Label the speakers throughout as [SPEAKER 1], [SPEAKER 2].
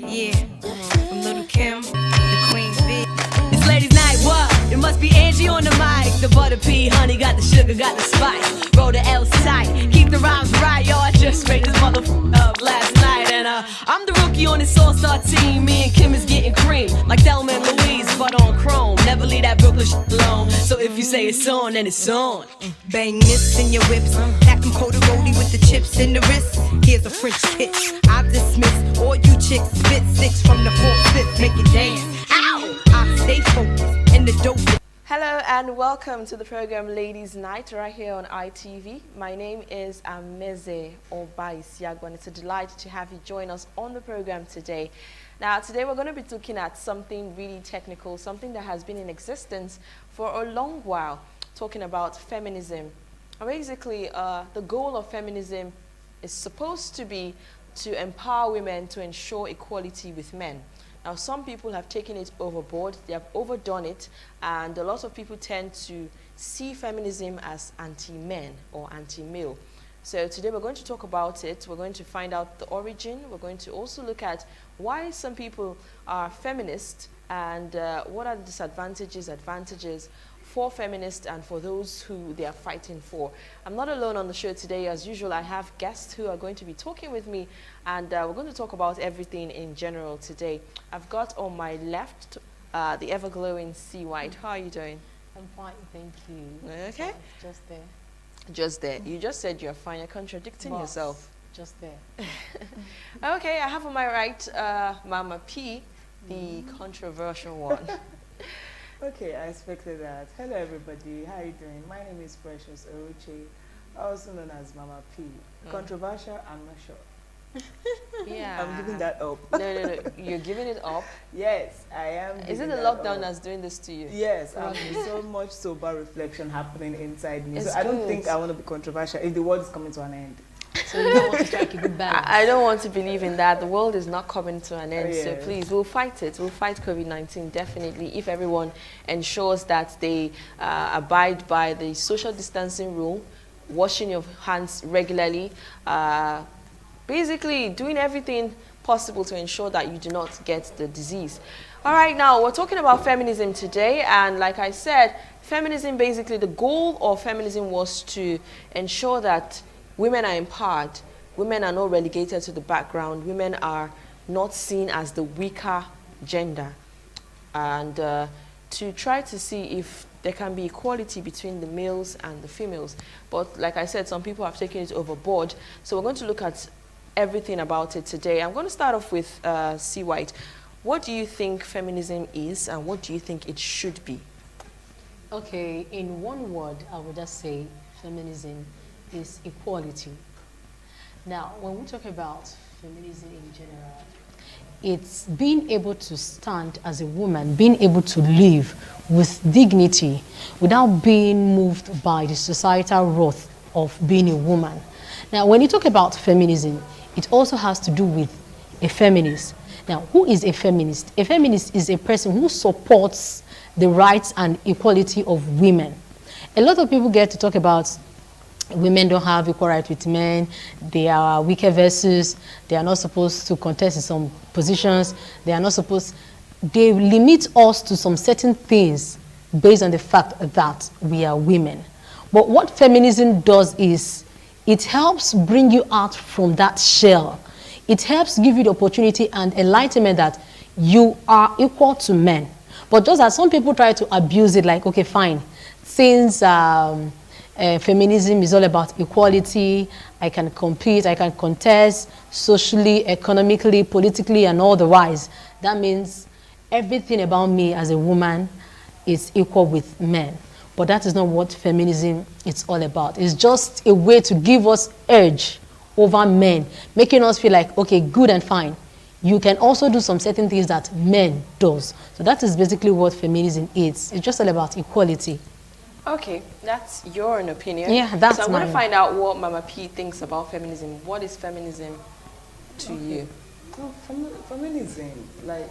[SPEAKER 1] Yeah, from Little Kim, the Queen Bee.
[SPEAKER 2] It's ladies' night, what? It must be Angie on the mic. The butter pea, honey, got the sugar, got the spice. Roll the L tight, keep the rhymes right. Yo, I just straight this motherfucker up last night. And I'm the rookie on this all-star team. Me and Kim is getting cream, like Thelma and Louise, but on chrome. Never leave that Brooklyn shit alone. So if you say it's on, then it's on.
[SPEAKER 1] Bang this in your whips, pack them cold roadie with the chips in the wrist. Here's a French kiss. I've dismissed all you chicks. Spit six from the fourth, fifth, make it dance. Ow! I stay focused in the dope.
[SPEAKER 3] Hello and welcome to the program Ladies Night right here on ITV. My name is Ameze Obaisiagwa and it's a delight to have you join us on the program today. Now today we're going to be looking at something really technical, something that has been in existence for a long while, talking about feminism. And basically the goal of feminism is supposed to be to empower women to ensure equality with men. Now, some people have taken it overboard, they have overdone it, and a lot of people tend to see feminism as anti-men or anti-male. So today we're going to talk about it, we're going to find out the origin, we're going to also look at why some people are feminist and what are the disadvantages, advantages for feminists and for those who they are fighting for. I'm not alone on the show today. As usual, I have guests who are going to be talking with me, and we're going to talk about everything in general today. I've got on my left the ever-glowing C. White. How are you doing?
[SPEAKER 4] I'm fine, thank you.
[SPEAKER 3] Okay.
[SPEAKER 4] Just there.
[SPEAKER 3] Just there. You just said you're fine. You're contradicting yourself.
[SPEAKER 4] Just there.
[SPEAKER 3] Okay, I have on my right Mama P, the controversial one.
[SPEAKER 5] Okay, I expected that. Hello everybody, how are you doing? My name is Precious Oroche, also known as Mama P. Controversial, I'm not sure.
[SPEAKER 3] Yeah.
[SPEAKER 5] I'm giving that up.
[SPEAKER 3] No. You're giving it up?
[SPEAKER 5] Yes, I am.
[SPEAKER 3] Is it the lockdown that's doing this to you?
[SPEAKER 5] Yes, so much sober reflection happening inside me.
[SPEAKER 3] It's
[SPEAKER 5] so I don't
[SPEAKER 3] good.
[SPEAKER 5] think I want to be controversial if the world is coming to an end.
[SPEAKER 4] So you don't want to strike a good balance.
[SPEAKER 3] I don't want to believe in that. The world is not coming to an end.
[SPEAKER 5] Yes.
[SPEAKER 3] So please, we'll fight it. We'll fight COVID-19 definitely if everyone ensures that they abide by the social distancing rule, washing your hands regularly, basically doing everything possible to ensure that you do not get the disease. All right, now we're talking about feminism today, and like I said, feminism, basically the goal of feminism was to ensure that women are empowered, women are not relegated to the background, women are not seen as the weaker gender, and to try to see if there can be equality between the males and the females. But like I said, some people have taken it overboard, so we're going to look at everything about it today. I'm going to start off with C. White. What do you think feminism is and what do you think it should be?
[SPEAKER 4] Okay, in one word, I would just say feminism is equality. Now, when we talk about feminism in general, it's being able to stand as a woman, being able to live with dignity without being moved by the societal wrath of being a woman. Now, when you talk about feminism, it also has to do with a feminist. Now, who is a feminist? A feminist is a person who supports the rights and equality of women. A lot of people get to talk about women don't have equal rights with men, they are weaker vessels, they are not supposed to contest in some positions, they limit us to some certain things based on the fact that we are women. But what feminism does is, it helps bring you out from that shell. It helps give you the opportunity and enlightenment that you are equal to men. But just as some people try to abuse it, like, okay, fine, since feminism is all about equality, I can compete, I can contest socially, economically, politically, and all the wise. That means everything about me as a woman is equal with men. But that is not what feminism is all about. It's just a way to give us edge over men, making us feel like, okay, good and fine. You can also do some certain things that men does. So that is basically what feminism is. It's just all about equality.
[SPEAKER 3] Okay, that's your own opinion.
[SPEAKER 4] Yeah, that's
[SPEAKER 3] So I'm going to
[SPEAKER 4] mine.
[SPEAKER 3] find out what Mama P thinks about feminism. What is feminism to you?
[SPEAKER 5] Well, feminism, like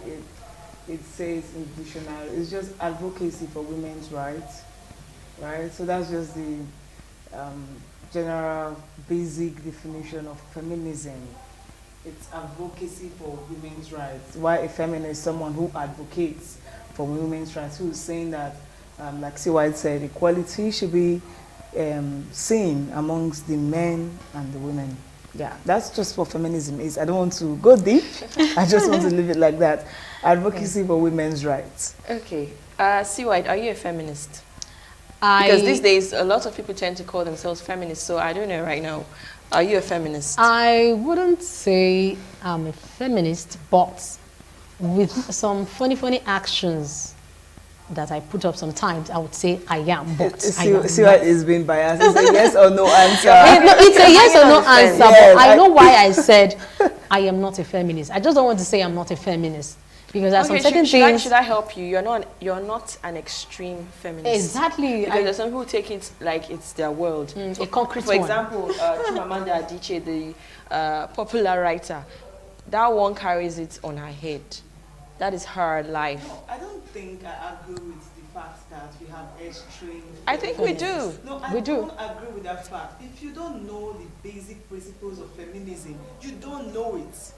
[SPEAKER 5] it says in the dictionary, it's just advocacy for women's rights, right? So that's just the general basic definition of feminism. it's advocacy for women's rights. Why a feminist is someone who advocates for women's rights, who is saying that, like C. White said, equality should be seen amongst the men and the women. Yeah, that's just what feminism is. I don't want to go deep. I just want to leave it like that. Advocacy for women's rights.
[SPEAKER 3] Okay. C. White, are you a feminist? Because these days, a lot of people tend to call themselves feminists, so I don't know right now. Are you a feminist?
[SPEAKER 4] I wouldn't say I'm a feminist, but with some funny actions that I put up sometimes, I would say I am, but I am
[SPEAKER 5] See what is being biased. It's a yes or no answer.
[SPEAKER 4] No, it's a yes or no answer,
[SPEAKER 5] Yes,
[SPEAKER 4] but I know why I said I am not a feminist. I just don't want to say I'm not a feminist. Because there are some certain things...
[SPEAKER 3] Should I help you? You're not an extreme feminist.
[SPEAKER 4] Exactly.
[SPEAKER 3] Because there's some people who take it like it's their world.
[SPEAKER 4] A concrete
[SPEAKER 3] For example, Chimamanda Adichie, the popular writer, that one carries it on her head. That is her life.
[SPEAKER 5] No, I don't think I agree with the fact that we have extreme...
[SPEAKER 3] I think we do.
[SPEAKER 5] No, I don't agree with that fact. If you don't know the basic principles of feminism, you don't know it.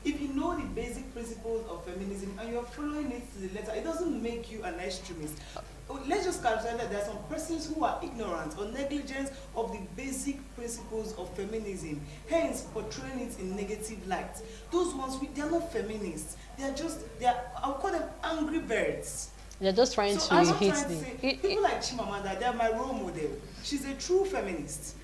[SPEAKER 5] If you know the basic principles of feminism and you're following it to the letter, it doesn't make you an extremist. Let's just consider that there are some persons who are ignorant or negligent of the basic principles of feminism, hence portraying it in negative light. Those ones, they're not feminists. I'll call them angry birds.
[SPEAKER 4] They're just trying to hit me.
[SPEAKER 5] People like Chimamanda, they're my role model. She's a true feminist.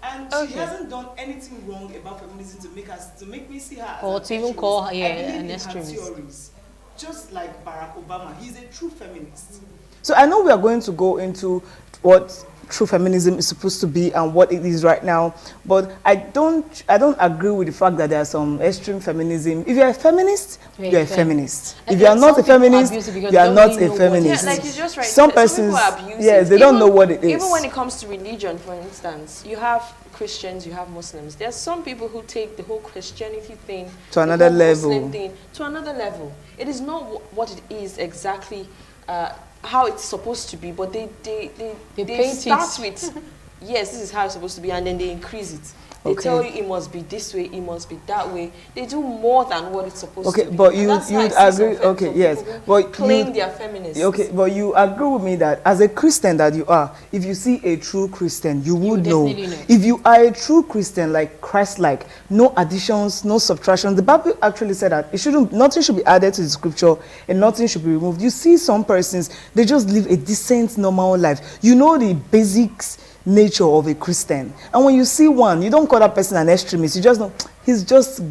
[SPEAKER 5] And she hasn't done anything wrong about feminism to make me see her as
[SPEAKER 4] or to even call her an
[SPEAKER 5] extremist. Theories. Just like Barack Obama, he's a true feminist.
[SPEAKER 6] So I know we are going to go into what true feminism is supposed to be and what it is right now, but I don't agree with the fact that there are some extreme feminism. If you're a feminist, you're a feminist. If you are not a feminist, you are not a feminist.
[SPEAKER 3] Yeah, like you just right.
[SPEAKER 6] Some persons, yes, they don't know what it is.
[SPEAKER 3] Even when it comes to religion, for instance, you have Christians, you have Muslims. There are some people who take the whole Christianity thing
[SPEAKER 6] to another level.
[SPEAKER 3] Muslim thing to another level. It is not what it is exactly. How it's supposed to be, but they start with, yes, this is how it's supposed to be, and then they increase it. They tell you it must be this way, it must be that way. They do more than what it's supposed to be.
[SPEAKER 6] Okay, but you would agree, okay, yes. But
[SPEAKER 3] claim they are feminists.
[SPEAKER 6] Okay, but you agree with me that as a Christian that you are, if you see a true Christian, you would know. If you are a true Christian, like Christ-like, no additions, no subtractions. The Bible actually said that nothing should be added to the scripture and nothing should be removed. You see some persons, they just live a decent, normal life. You know the basics nature of a Christian, and when you see one, you don't call that person an extremist. You just know he's just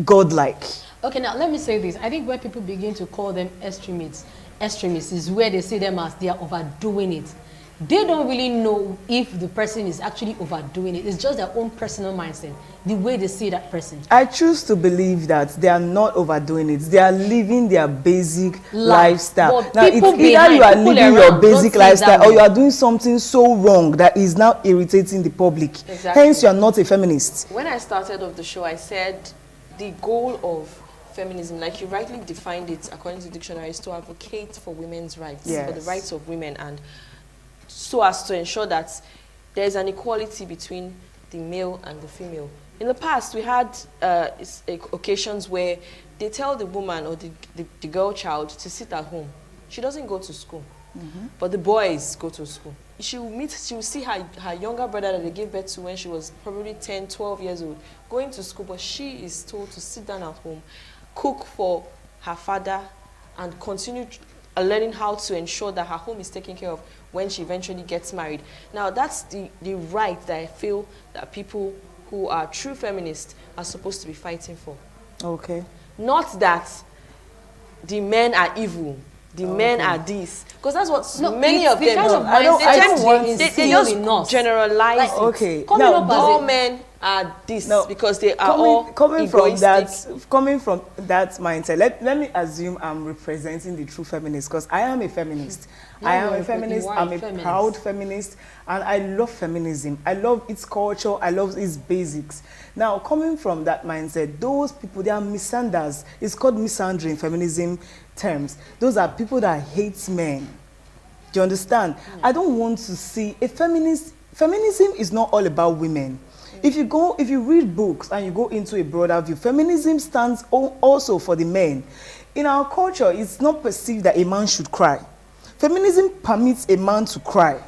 [SPEAKER 6] godlike.
[SPEAKER 4] Okay, now let me say this. I think where people begin to call them extremists is where they see them as they are overdoing it. They don't really know if the person is actually overdoing it. It's just their own personal mindset, the way they see that person.
[SPEAKER 6] I choose to believe that they are not overdoing it. They are living their basic lifestyle.
[SPEAKER 4] But
[SPEAKER 6] now, it's either you are living your basic lifestyle or you are doing something so wrong that is now irritating the public.
[SPEAKER 3] Exactly.
[SPEAKER 6] Hence, you are not a feminist.
[SPEAKER 3] When I started off the show, I said the goal of feminism, like you rightly defined it according to the dictionary, is to advocate for women's rights, for the rights of women, and so as to ensure that there is an equality between the male and the female. In the past, we had occasions where they tell the woman or the girl child to sit at home. She doesn't go to school, but the boys go to school. She will see her younger brother that they gave birth to when she was probably 10, 12 years old, going to school, but she is told to sit down at home, cook for her father, and continue learning how to ensure that her home is taken care of when she eventually gets married. Now, that's the right that I feel that people who are true feminists are supposed to be fighting for.
[SPEAKER 6] Okay.
[SPEAKER 3] Not that the men are evil, the men are this. Because that's what many of them do. They just generalize
[SPEAKER 6] like,
[SPEAKER 3] it.
[SPEAKER 6] Okay.
[SPEAKER 3] Now, all men are this because they are
[SPEAKER 6] coming from that mindset. Let me assume I'm representing the true feminist, because I am a feminist. I am a feminist. I'm a proud feminist, and I love feminism. I love its culture. I love its basics. Now, coming from that mindset, those people, they are misanders. It's called misandry in feminism terms. Those are people that hate men. Do you understand? I don't want to see a feminist. Feminism is not all about women. If you read books and you go into a broader view, feminism stands also for the men. In our culture, it's not perceived that a man should cry. Feminism permits a man to cry.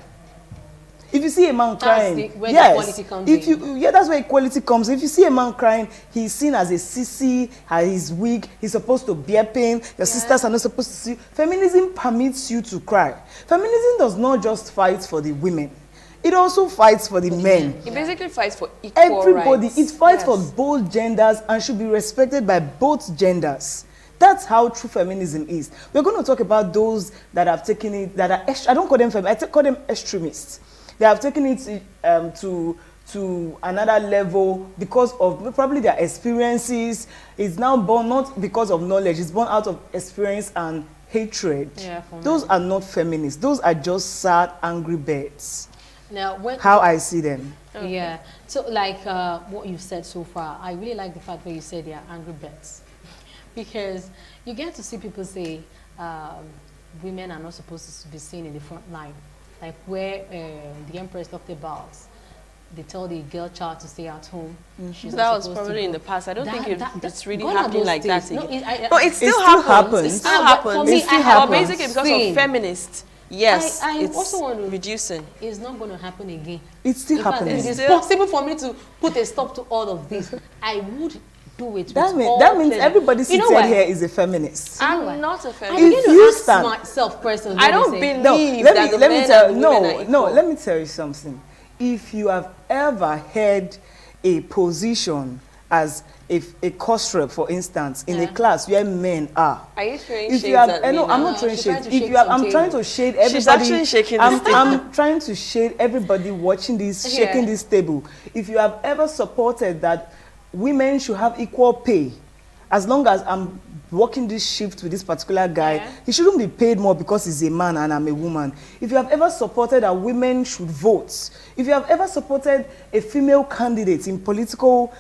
[SPEAKER 6] If you see a man crying,
[SPEAKER 4] where
[SPEAKER 6] yes,
[SPEAKER 4] equality comes in.
[SPEAKER 6] That's where equality comes. If you see a man crying, he's seen as a sissy, he's weak, he's supposed to bear pain, your sisters are not supposed to see. Feminism permits you to cry. Feminism does not just fight for the women. It also fights for the men.
[SPEAKER 3] It basically fights for equal
[SPEAKER 6] Everybody.
[SPEAKER 3] rights.
[SPEAKER 6] It fights for both genders and should be respected by both genders. That's how true feminism is. We're going to talk about those that have taken it, that are, I don't call them feminists, I call them extremists. They have taken it to another level because of probably their experiences. It's now born not because of knowledge, it's born out of experience and hatred.
[SPEAKER 4] Yeah,
[SPEAKER 6] those are not feminists. Those are just sad, angry birds.
[SPEAKER 4] Now,
[SPEAKER 6] how I see them.
[SPEAKER 4] Okay. Yeah. So, like what you've said so far, I really like the fact that you said they are angry birds. Because you get to see people say women are not supposed to be seen in the front line. Like where the Empress talked about, they tell the girl child to stay at home.
[SPEAKER 3] That was probably in the past. I don't think it's really happening like that again.
[SPEAKER 6] No, it still happens.
[SPEAKER 3] It still happens.
[SPEAKER 6] It still happens.
[SPEAKER 3] But basically because of feminists, yes,
[SPEAKER 4] I
[SPEAKER 3] it's
[SPEAKER 4] also want to
[SPEAKER 3] reducing.
[SPEAKER 4] It's not going to happen again.
[SPEAKER 6] It's still happening.
[SPEAKER 4] It is possible for me to put a stop to all of this. I would do it.
[SPEAKER 6] That means everybody seated here is a feminist.
[SPEAKER 3] I'm not a feminist.
[SPEAKER 4] I begin to ask myself questions.
[SPEAKER 3] I don't believe
[SPEAKER 6] that let me tell you something. If you have ever had a position as a course rep, for instance, in a class where men are.
[SPEAKER 3] Are you throwing shades at me?
[SPEAKER 6] No, I'm not throwing shades. I'm trying to shade everybody.
[SPEAKER 3] She's actually shaking this table.
[SPEAKER 6] I'm trying to shade everybody watching this, shaking this table. If you have ever supported that women should have equal pay, as long as I'm working this shift with this particular guy, he shouldn't be paid more because he's a man and I'm a woman. If you have ever supported that women should vote, if you have ever supported a female candidate in political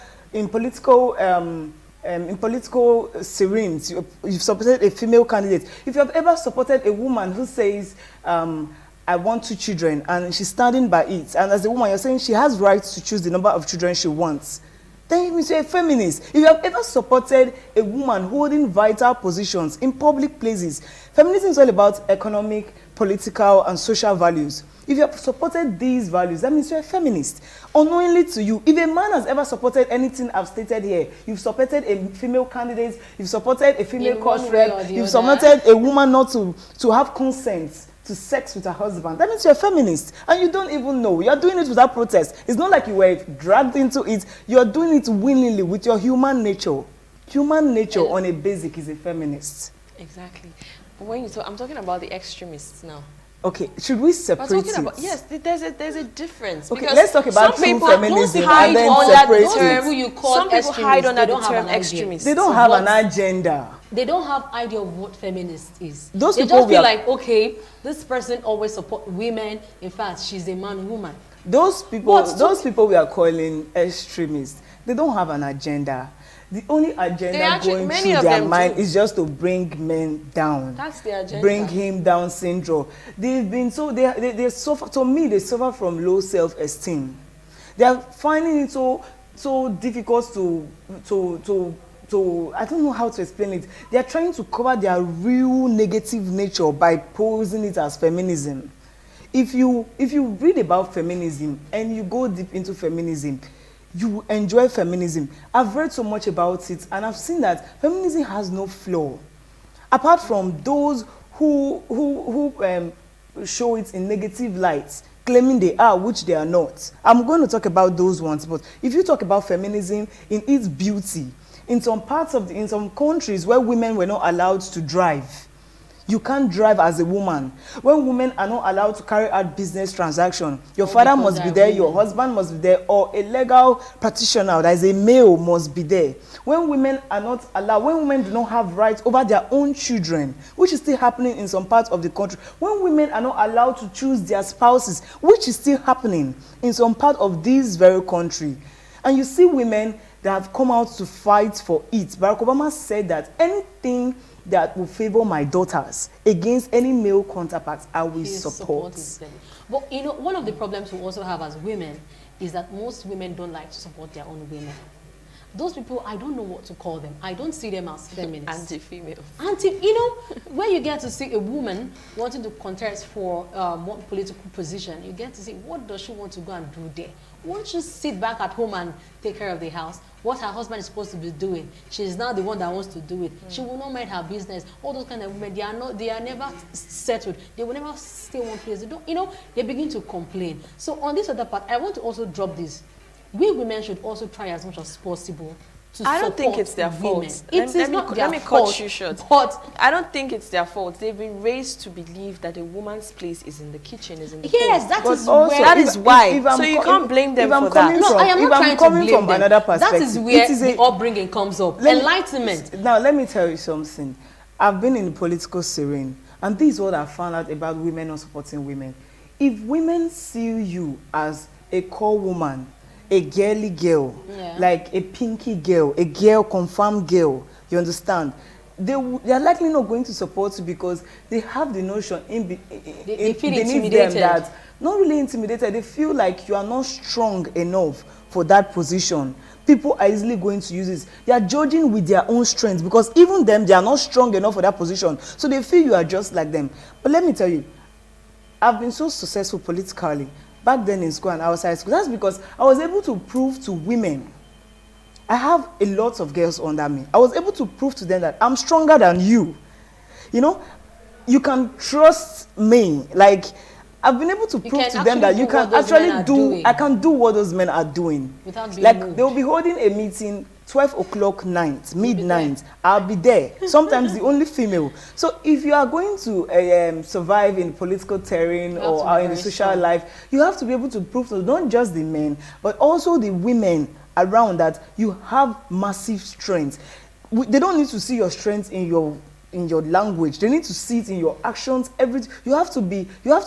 [SPEAKER 6] serenes, you've supported a female candidate. If you have ever supported a woman who says, I want 2 children, and she's standing by it, and as a woman, you're saying she has rights to choose the number of children she wants, then you mean you're a feminist. If you have ever supported a woman holding vital positions in public places, feminism is all about economic, political, and social values. If you have supported these values, that means you're a feminist. Unknowingly to you, if a man has ever supported anything I've stated here, you've supported a female candidate, you've supported a female course rep, you've supported a woman not to have consent to sex with her husband, that means you're a feminist and you don't even know. You're doing it without protest. It's not like you were dragged into it. You're doing it willingly with your human nature. Human nature on a basic is a feminist.
[SPEAKER 3] Exactly. But when I'm talking about the extremists now.
[SPEAKER 6] Okay, should we separate it?
[SPEAKER 3] Yes, there's a difference.
[SPEAKER 6] Okay, let's talk about true feminism and then separate it.
[SPEAKER 3] Some people hide under the term extremists.
[SPEAKER 6] They don't have an agenda.
[SPEAKER 4] They don't have idea of what feminist is.
[SPEAKER 6] Those
[SPEAKER 4] they
[SPEAKER 6] people
[SPEAKER 4] just feel like, okay, this person always support women. In fact, she's a man woman.
[SPEAKER 6] Those people we are calling extremists, they don't have an agenda. The only agenda going through their mind is just to bring men down.
[SPEAKER 3] That's the agenda.
[SPEAKER 6] Bring him down syndrome. They've been so they suffer. To me, they suffer from low self-esteem. They are finding it so difficult to I don't know how to explain it. They are trying to cover their real negative nature by posing it as feminism. If you read about feminism and you go deep into feminism, you enjoy feminism. I've read so much about it and I've seen that feminism has no flaw. Apart from those who show it in negative lights, claiming they are, which they are not. I'm going to talk about those ones, but if you talk about feminism in its beauty, in some countries where women were not allowed to drive, you can't drive as a woman. When women are not allowed to carry out business transactions, your father must be there, your husband must be there, or a legal practitioner that is a male must be there. When women are not allowed, when women do not have rights over their own children, which is still happening in some parts of the country, when women are not allowed to choose their spouses, which is still happening in some part of this very country, and you see women that have come out to fight for it. Barack Obama said that anything that will favor my daughters against any male counterparts, I will support.
[SPEAKER 4] But you know, one of the problems we also have as women is that most women don't like to support their own women. Those people, I don't know what to call them. I don't see them as feminists.
[SPEAKER 3] Anti-female.
[SPEAKER 4] You know, when you get to see a woman wanting to contest for one political position, you get to see what does she want to go and do there. Won't she sit back at home and take care of the house? What her husband is supposed to be doing, she's now the one that wants to do it. She will not mind her business. All those kind of women, they are never settled. They will never stay one place. They don't, you know, they begin to complain. So on this other part, I want to also drop this. We women should also try as much as possible to
[SPEAKER 3] I don't think
[SPEAKER 4] support
[SPEAKER 3] it's their
[SPEAKER 4] women.
[SPEAKER 3] fault.
[SPEAKER 4] It is not their
[SPEAKER 3] let me
[SPEAKER 4] fault,
[SPEAKER 3] cut you short.
[SPEAKER 4] But
[SPEAKER 3] I don't think it's their fault. They've been raised to believe that a woman's place is in the kitchen, is in the
[SPEAKER 4] yes,
[SPEAKER 3] home.
[SPEAKER 4] that
[SPEAKER 6] But
[SPEAKER 4] is
[SPEAKER 6] also,
[SPEAKER 4] where
[SPEAKER 3] That is why.
[SPEAKER 6] I'm
[SPEAKER 3] So you
[SPEAKER 6] co-
[SPEAKER 3] can't blame them
[SPEAKER 6] if I'm
[SPEAKER 3] for that.
[SPEAKER 6] coming
[SPEAKER 4] No,
[SPEAKER 6] from-
[SPEAKER 4] I am
[SPEAKER 6] if
[SPEAKER 4] not
[SPEAKER 6] I'm
[SPEAKER 4] trying
[SPEAKER 6] coming
[SPEAKER 4] to blame
[SPEAKER 6] from
[SPEAKER 4] them.
[SPEAKER 6] another
[SPEAKER 4] That is
[SPEAKER 6] perspective,
[SPEAKER 4] where
[SPEAKER 6] it is
[SPEAKER 4] the upbringing comes up.
[SPEAKER 6] Let me-
[SPEAKER 4] Enlightenment.
[SPEAKER 6] Now, let me tell you something. I've been in the political serene, and this is what I found out about women not supporting women. If women see you as a core woman, a girly girl,
[SPEAKER 4] Yeah.
[SPEAKER 6] like a pinky girl, a girl, confirmed girl, you understand? They are likely not going to support you because they have the notion
[SPEAKER 4] They feel
[SPEAKER 6] beneath them
[SPEAKER 4] intimidated.
[SPEAKER 6] that, not really intimidated, they feel like you are not strong enough for that position. People are easily going to use it. They are judging with their own strength because even them, they are not strong enough for that position. So they feel you are just like them. But let me tell you, I've been so successful politically back then in school and outside school. That's because I was able to prove to women, I have a lot of girls under me. I was able to prove to them that I'm stronger than you. You know, you can trust me. Like, I've been able to prove
[SPEAKER 4] can
[SPEAKER 6] to them that
[SPEAKER 4] actually
[SPEAKER 6] you
[SPEAKER 4] do
[SPEAKER 6] can
[SPEAKER 4] what those men
[SPEAKER 6] actually
[SPEAKER 4] are
[SPEAKER 6] do,
[SPEAKER 4] doing.
[SPEAKER 6] I can do what those men are doing.
[SPEAKER 4] Without being
[SPEAKER 6] Like,
[SPEAKER 4] moved.
[SPEAKER 6] they'll be holding a meeting 12 o'clock night, midnight. I'll be there. Sometimes the only female. So if you are going to survive in political terrain
[SPEAKER 4] You have to
[SPEAKER 6] or
[SPEAKER 4] be
[SPEAKER 6] in the
[SPEAKER 4] very
[SPEAKER 6] social
[SPEAKER 4] strong.
[SPEAKER 6] life, you have to be able to prove to not just the men, but also the women around that you have massive strength. They don't need to see your strength in your language. They need to see it in your actions. Everything. You have to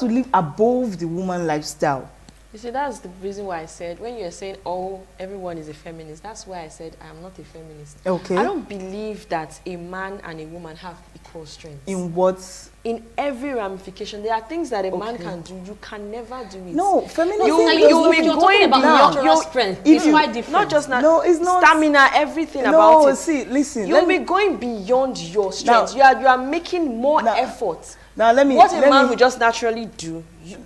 [SPEAKER 6] live above the woman lifestyle.
[SPEAKER 3] You see, that's the reason why I said, when you're saying, oh, everyone is a feminist, that's why I said I am not a feminist.
[SPEAKER 6] Okay.
[SPEAKER 3] I don't believe that a man and a woman have equal strength.
[SPEAKER 6] In what?
[SPEAKER 3] In every ramification, there are things that a man
[SPEAKER 6] Okay.
[SPEAKER 3] can do, you can never do it.
[SPEAKER 6] No, feminism.
[SPEAKER 3] You-
[SPEAKER 6] is
[SPEAKER 3] you
[SPEAKER 6] not-
[SPEAKER 3] will be
[SPEAKER 4] you're
[SPEAKER 3] going
[SPEAKER 4] talking about
[SPEAKER 3] beyond-
[SPEAKER 4] natural
[SPEAKER 3] you-
[SPEAKER 4] strength.
[SPEAKER 6] if
[SPEAKER 4] It's
[SPEAKER 6] you-
[SPEAKER 4] quite different.
[SPEAKER 3] Not just
[SPEAKER 6] No, it's not.
[SPEAKER 3] stamina, everything
[SPEAKER 6] No,
[SPEAKER 3] about it.
[SPEAKER 6] see, listen.
[SPEAKER 3] You'll be going beyond your strength.
[SPEAKER 6] Now-
[SPEAKER 3] you are making more
[SPEAKER 6] Now-
[SPEAKER 3] effort.
[SPEAKER 6] Now let me.
[SPEAKER 3] What a
[SPEAKER 6] let
[SPEAKER 3] man
[SPEAKER 6] me-
[SPEAKER 3] would just naturally do,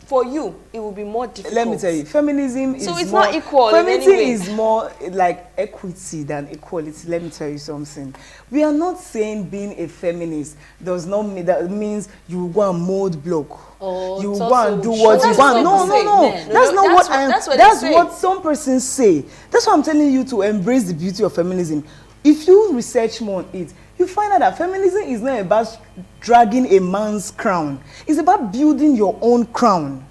[SPEAKER 3] for you, it will be more difficult.
[SPEAKER 6] Let me tell you, feminism is
[SPEAKER 3] So it's
[SPEAKER 6] more,
[SPEAKER 3] not equal in
[SPEAKER 6] feminism
[SPEAKER 3] any way.
[SPEAKER 6] is more like equity than equality. Let me tell you something. We are not saying being a feminist does not mean that means you will go and mold block.
[SPEAKER 4] Oh,
[SPEAKER 6] You
[SPEAKER 4] it's
[SPEAKER 6] will go
[SPEAKER 4] also
[SPEAKER 6] and do
[SPEAKER 4] true.
[SPEAKER 6] what
[SPEAKER 4] That's
[SPEAKER 6] you want.
[SPEAKER 4] what
[SPEAKER 6] No,
[SPEAKER 4] they
[SPEAKER 6] no,
[SPEAKER 4] say
[SPEAKER 6] no.
[SPEAKER 4] then.
[SPEAKER 6] That's not
[SPEAKER 3] that's
[SPEAKER 6] what
[SPEAKER 3] what-
[SPEAKER 6] I am.
[SPEAKER 3] that's what they
[SPEAKER 6] That's
[SPEAKER 3] say.
[SPEAKER 6] what some persons say. That's why I'm telling you to embrace the beauty of feminism. If you research more on it, you find out that feminism is not about dragging a man's crown. It's about building your own crown.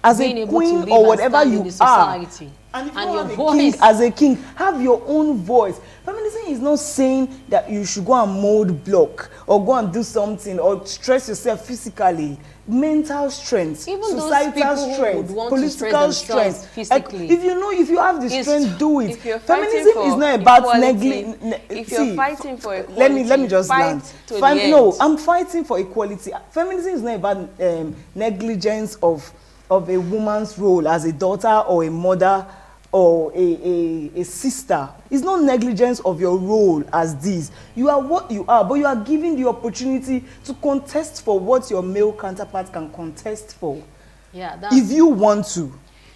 [SPEAKER 6] As
[SPEAKER 4] Being
[SPEAKER 6] a
[SPEAKER 4] able to
[SPEAKER 6] queen
[SPEAKER 4] live
[SPEAKER 6] or
[SPEAKER 4] and
[SPEAKER 6] whatever
[SPEAKER 4] stand in
[SPEAKER 6] you
[SPEAKER 4] the
[SPEAKER 6] are.
[SPEAKER 4] society.
[SPEAKER 6] And if you
[SPEAKER 4] And
[SPEAKER 6] don't
[SPEAKER 4] your
[SPEAKER 6] have a
[SPEAKER 4] voice.
[SPEAKER 6] king, as a king, have your own voice. Feminism is not saying that you should go and mold block or go and do something or stress yourself physically. Mental strength,
[SPEAKER 4] Even those
[SPEAKER 6] societal
[SPEAKER 4] people who
[SPEAKER 6] strength,
[SPEAKER 4] would want to
[SPEAKER 6] political
[SPEAKER 4] stress themselves
[SPEAKER 6] strength.
[SPEAKER 4] physically.
[SPEAKER 6] If you have the
[SPEAKER 4] It's
[SPEAKER 6] strength, do it.
[SPEAKER 3] If you're fighting
[SPEAKER 6] Feminism
[SPEAKER 3] for
[SPEAKER 6] is not about
[SPEAKER 3] equality, if you're
[SPEAKER 6] see,
[SPEAKER 3] fighting for equality,
[SPEAKER 6] let me just
[SPEAKER 3] fight
[SPEAKER 6] land.
[SPEAKER 3] to the end.
[SPEAKER 6] No, I'm fighting for equality. Feminism is not about negligence of a woman's role as a daughter or a mother or a sister. It's not negligence of your role as this. You are what you are, but you are given the opportunity to contest for what your male counterpart can contest for.
[SPEAKER 4] Yeah, that's
[SPEAKER 6] If you want to.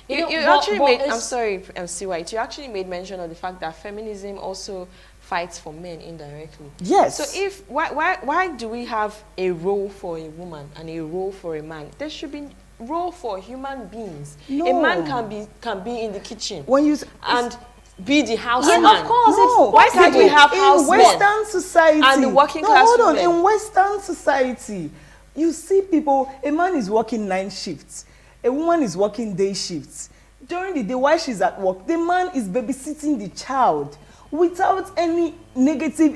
[SPEAKER 3] You actually made, I'm sorry, MC White, you actually made mention of the fact that feminism also fights for men indirectly.
[SPEAKER 6] Yes.
[SPEAKER 3] So why do we have a role for a woman and a role for a man? There should be role for human beings.
[SPEAKER 6] No.
[SPEAKER 3] A man can be in the kitchen
[SPEAKER 6] When you
[SPEAKER 3] and be the house
[SPEAKER 4] Yeah,
[SPEAKER 3] man.
[SPEAKER 4] of course.
[SPEAKER 6] No,
[SPEAKER 3] Why can't we have
[SPEAKER 6] in
[SPEAKER 3] house men?
[SPEAKER 6] Western society
[SPEAKER 3] And the working
[SPEAKER 6] no,
[SPEAKER 3] class
[SPEAKER 6] hold on.
[SPEAKER 3] women?
[SPEAKER 6] In Western society, you see people. A man is working 9 shifts. A woman is working day shifts. During the day, while she's at work, the man is babysitting the child without any negative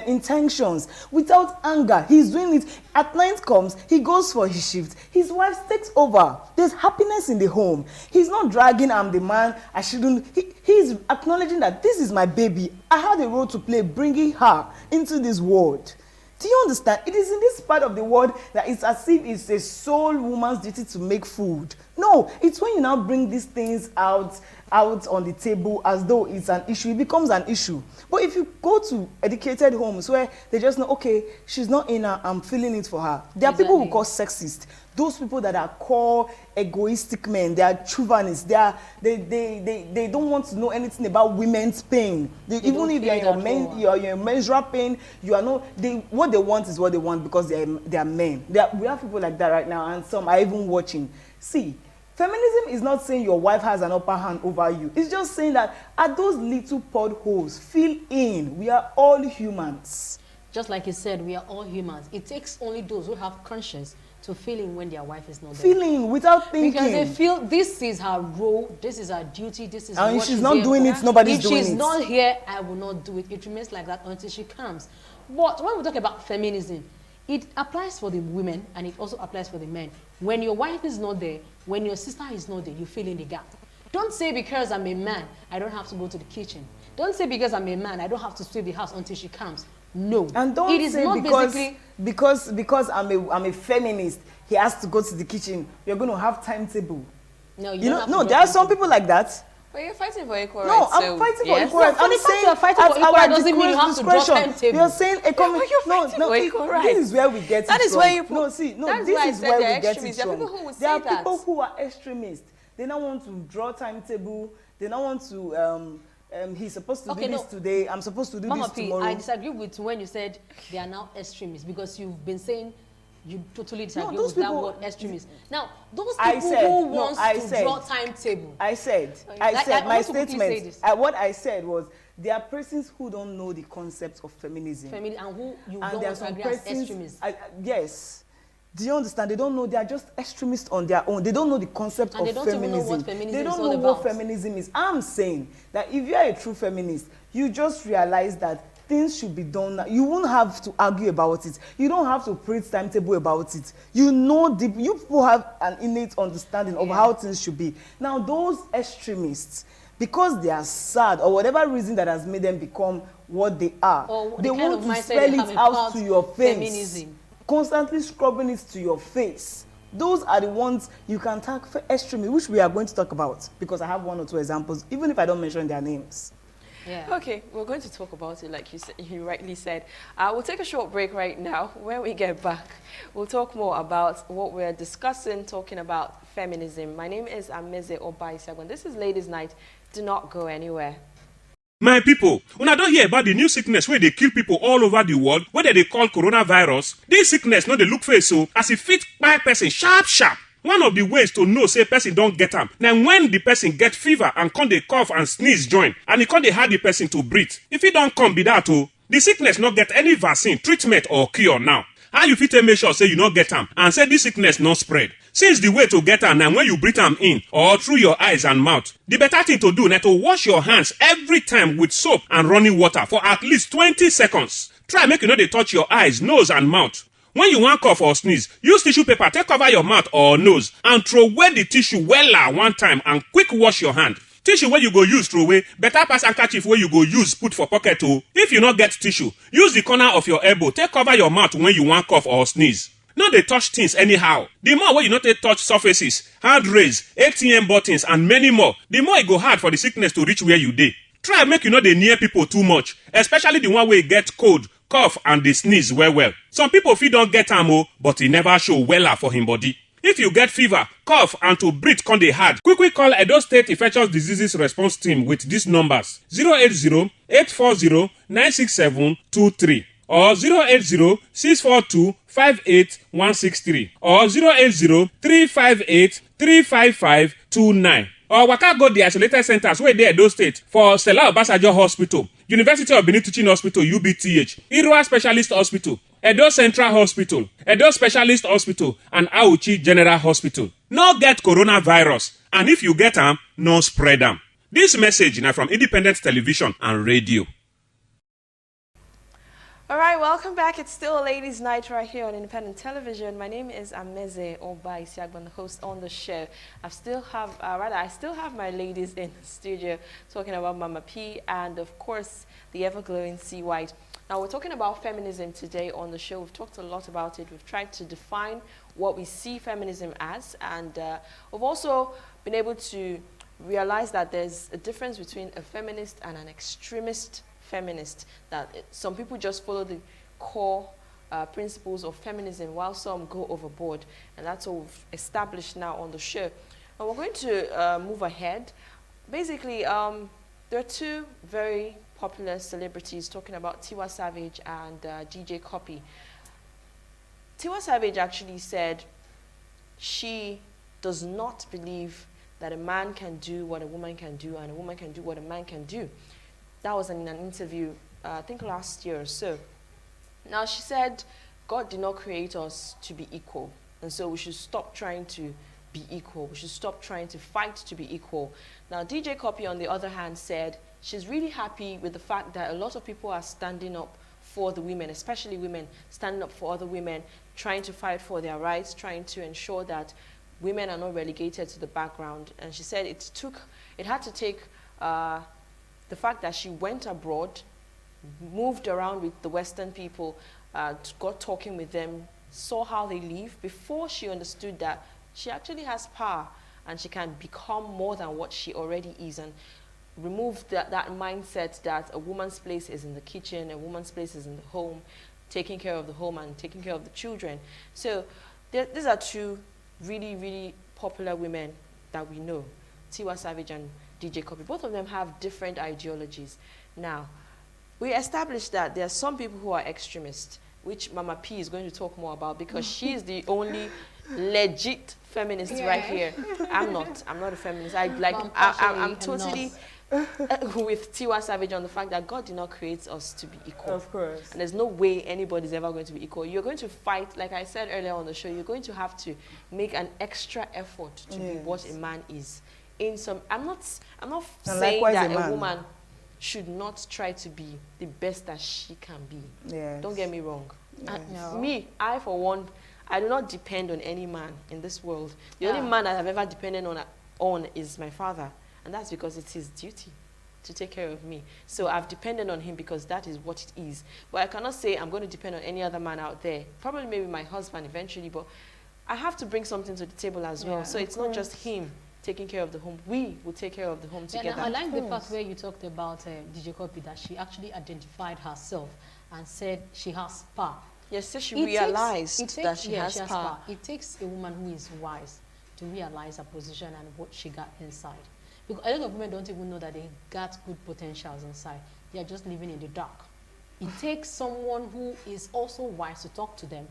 [SPEAKER 6] intentions, without anger. He's doing it. At night comes, he goes for his shift. His wife takes over. There's happiness in the home. He's not dragging, I'm the man, I shouldn't. He's acknowledging that this is my baby. I had a role to play bringing her into this world. Do you understand? It is in this part of the world that it's as if it's a sole woman's duty to make food, No, it's when you now bring these things out on the table as though it's an issue, it becomes an issue. But if you go to educated homes where they just know, okay, she's not in her, I'm feeling it for her. There are people who call sexist. Those people that are called egoistic men, they are chauvinists. They don't want to know anything about women's pain. Even if you're in menstrual pain, you are not. What they want is what they want because they are men. We have people like that right now, and some are even watching. See, feminism is not saying your wife has an upper hand over you. It's just saying that at those little potholes, fill in. We are all humans.
[SPEAKER 4] Just like you said, we are all humans. It takes only those who have conscience to fill in when their wife is not there.
[SPEAKER 6] Feeling without thinking.
[SPEAKER 4] Because they feel this is her role, this is her duty, this is
[SPEAKER 6] and
[SPEAKER 4] what
[SPEAKER 6] if she's not doing it, nobody's doing it.
[SPEAKER 4] If she's not here, I will not do it. It remains like that until she comes. But when we talk about feminism, it applies for the women and it also applies for the men. When your wife is not there, when your sister is not there, you fill in the gap. Don't say because I'm a man, I don't have to go to the kitchen. Don't say because I'm a man, I don't have to sweep the house until she comes. No.
[SPEAKER 6] And don't say because I'm a feminist, he has to go to the kitchen. You're going to have timetable.
[SPEAKER 4] No,
[SPEAKER 6] there are some people like that.
[SPEAKER 3] But you're fighting for equal rights.
[SPEAKER 6] No, I'm fighting for equal rights. I'm saying
[SPEAKER 4] you're fighting for equal rights doesn't mean you have to draw timetable.
[SPEAKER 6] You're saying this is where we get
[SPEAKER 3] that
[SPEAKER 6] it
[SPEAKER 3] is
[SPEAKER 6] from.
[SPEAKER 3] where you
[SPEAKER 6] No, this is where we get it from. There are people who are extremists. They don't want to draw timetable. They don't want to he's supposed to do this today. I'm supposed to do this tomorrow.
[SPEAKER 4] I disagree with when you said they are now extremists because you've been saying you totally disagree with that word extremists. Now, those people who want to draw timetable.
[SPEAKER 6] I said my statement. What I said was there are persons who don't know the concept of feminism.
[SPEAKER 4] And who you don't want to agree as extremists.
[SPEAKER 6] Yes. Do you understand? They don't know. They are just extremists on their own. They don't know the concept of feminism.
[SPEAKER 4] They don't even know what feminism is all about.
[SPEAKER 6] They don't know what feminism is. I'm saying that if you are a true feminist, you just realize that things should be done. You won't have to argue about it. You don't have to create timetable about it. You know, you people have an innate understanding of how things should be. Now, those extremists, because they are sad or whatever reason that has made them become what they are, they want to spell it out to your face. Feminism. Constantly scrubbing it to your face. Those are the ones you can tag for extremists, which we are going to talk about because I have one or two examples, even if I don't mention their names.
[SPEAKER 3] Yeah. Okay, we're going to talk about it like you rightly said. We'll take a short break right now. When we get back, we'll talk more about what we're discussing, talking about feminism. My name is Ameze Obaisiagon. This is Ladies' Night. Do not go anywhere.
[SPEAKER 7] My people, when I don't hear about the new sickness where they kill people all over the world, where they call coronavirus, this sickness no they look face so as it fit by person sharp. One of the ways to know say person don't get am. Now when the person get fever and come they cough and sneeze join, and it come they hard the person to breathe. If it don't come be that the sickness not get any vaccine, treatment or cure now. How you fit make sure say you not get am and say this sickness not spread? Since the way to get am now when you breathe am in or through your eyes and mouth, the better thing to do now to wash your hands every time with soap and running water for at least 20 seconds. Try make you know they touch your eyes, nose and mouth. When you want cough or sneeze, use tissue paper take cover your mouth or nose and throw away the tissue well one time and quick wash your hand. Tissue where you go use throw away, better pass handkerchief where you go use put for pocket too. If you not get tissue, use the corner of your elbow take cover your mouth when you want cough or sneeze. No they touch things anyhow. The more when you not they touch surfaces, hand raise, ATM buttons and many more, the more it go hard for the sickness to reach where you dey. Try make you know they near people too much, especially the one where you get cold, cough and they sneeze well. Some people feel don't get am but it never show weller for him body. If you get fever, cough and to breathe come dey hard, quickly call Edo State Infectious Diseases Response Team with these numbers 080-840-96723 or 080-642-58163 or 080-358-35529. Or waka go the isolated centers where they Edo State for Stella Obasanjo Hospital, University of Benin Teaching Hospital UBTH, Irua Specialist Hospital, Edo Central Hospital, Edo Specialist Hospital, and Auchi General Hospital. No get coronavirus, and if you get them, no spread them. This message now from Independent Television and Radio.
[SPEAKER 3] All right, welcome back. It's still Ladies' Night right here on Independent Television. My name is Ameze Obai Siagban, the host on the show. I still have my ladies in the studio talking about Mama P and, of course, the ever-glowing C. White. Now, we're talking about feminism today on the show. We've talked a lot about it. We've tried to define what we see feminism as, and we've also been able to realize that there's a difference between a feminist and an extremist feminist, that some people just follow the core principles of feminism while some go overboard, and that's what we've established now on the show. And we're going to move ahead. Basically, there are two very popular celebrities talking about Tiwa Savage and DJ Copy. Tiwa Savage actually said she does not believe that a man can do what a woman can do and a woman can do what a man can do. That was in an interview, I think last year or so. Now she said, God did not create us to be equal. And so we should stop trying to be equal. We should stop trying to fight to be equal. Now DJ Copy, on the other hand, said she's really happy with the fact that a lot of people are standing up for the women, especially women, standing up for other women, trying to fight for their rights, trying to ensure that women are not relegated to the background. And she said it had to take the fact that she went abroad, moved around with the Western people, got talking with them, saw how they live, before she understood that she actually has power and she can become more than what she already is, and remove that mindset that a woman's place is in the kitchen, a woman's place is in the home, taking care of the home and taking care of the children. So these are two really, really popular women that we know, Tiwa Savage and DJ Copy. Both of them have different ideologies. Now, we established that there are some people who are extremists, which Mama P is going to talk more about, because she is the only legit feminist right here. I'm not a feminist. I'm totally with Tiwa Savage on the fact that God did not create us to be equal.
[SPEAKER 6] Of course.
[SPEAKER 3] And there's no way anybody's ever going to be equal. You're going to fight, like I said earlier on the show, you're going to have to make an extra effort to be what a man is. I'm not saying that a woman should not try to be the best that she can be. Yes. Don't get me wrong. Yes. No. Me, I for one, I do not depend on any man in this world. The only man I have ever depended on is my father, and that's because it's his duty to take care of me. So I've depended on him because that is what it is. But I cannot say I'm going to depend on any other man out there. Probably maybe my husband eventually, but I have to bring something to the table as well. So it's not just him taking care of the home. We will take care of the home together.
[SPEAKER 4] I like the fact where you talked about DJ Copy, that she actually identified herself and said she has power.
[SPEAKER 3] Yes, so she realized that she has power.
[SPEAKER 4] It takes a woman who is wise to realize her position and what she got inside. Because a lot of women don't even know that they got good potentials inside. They are just living in the dark. It takes someone who is also wise to talk to them,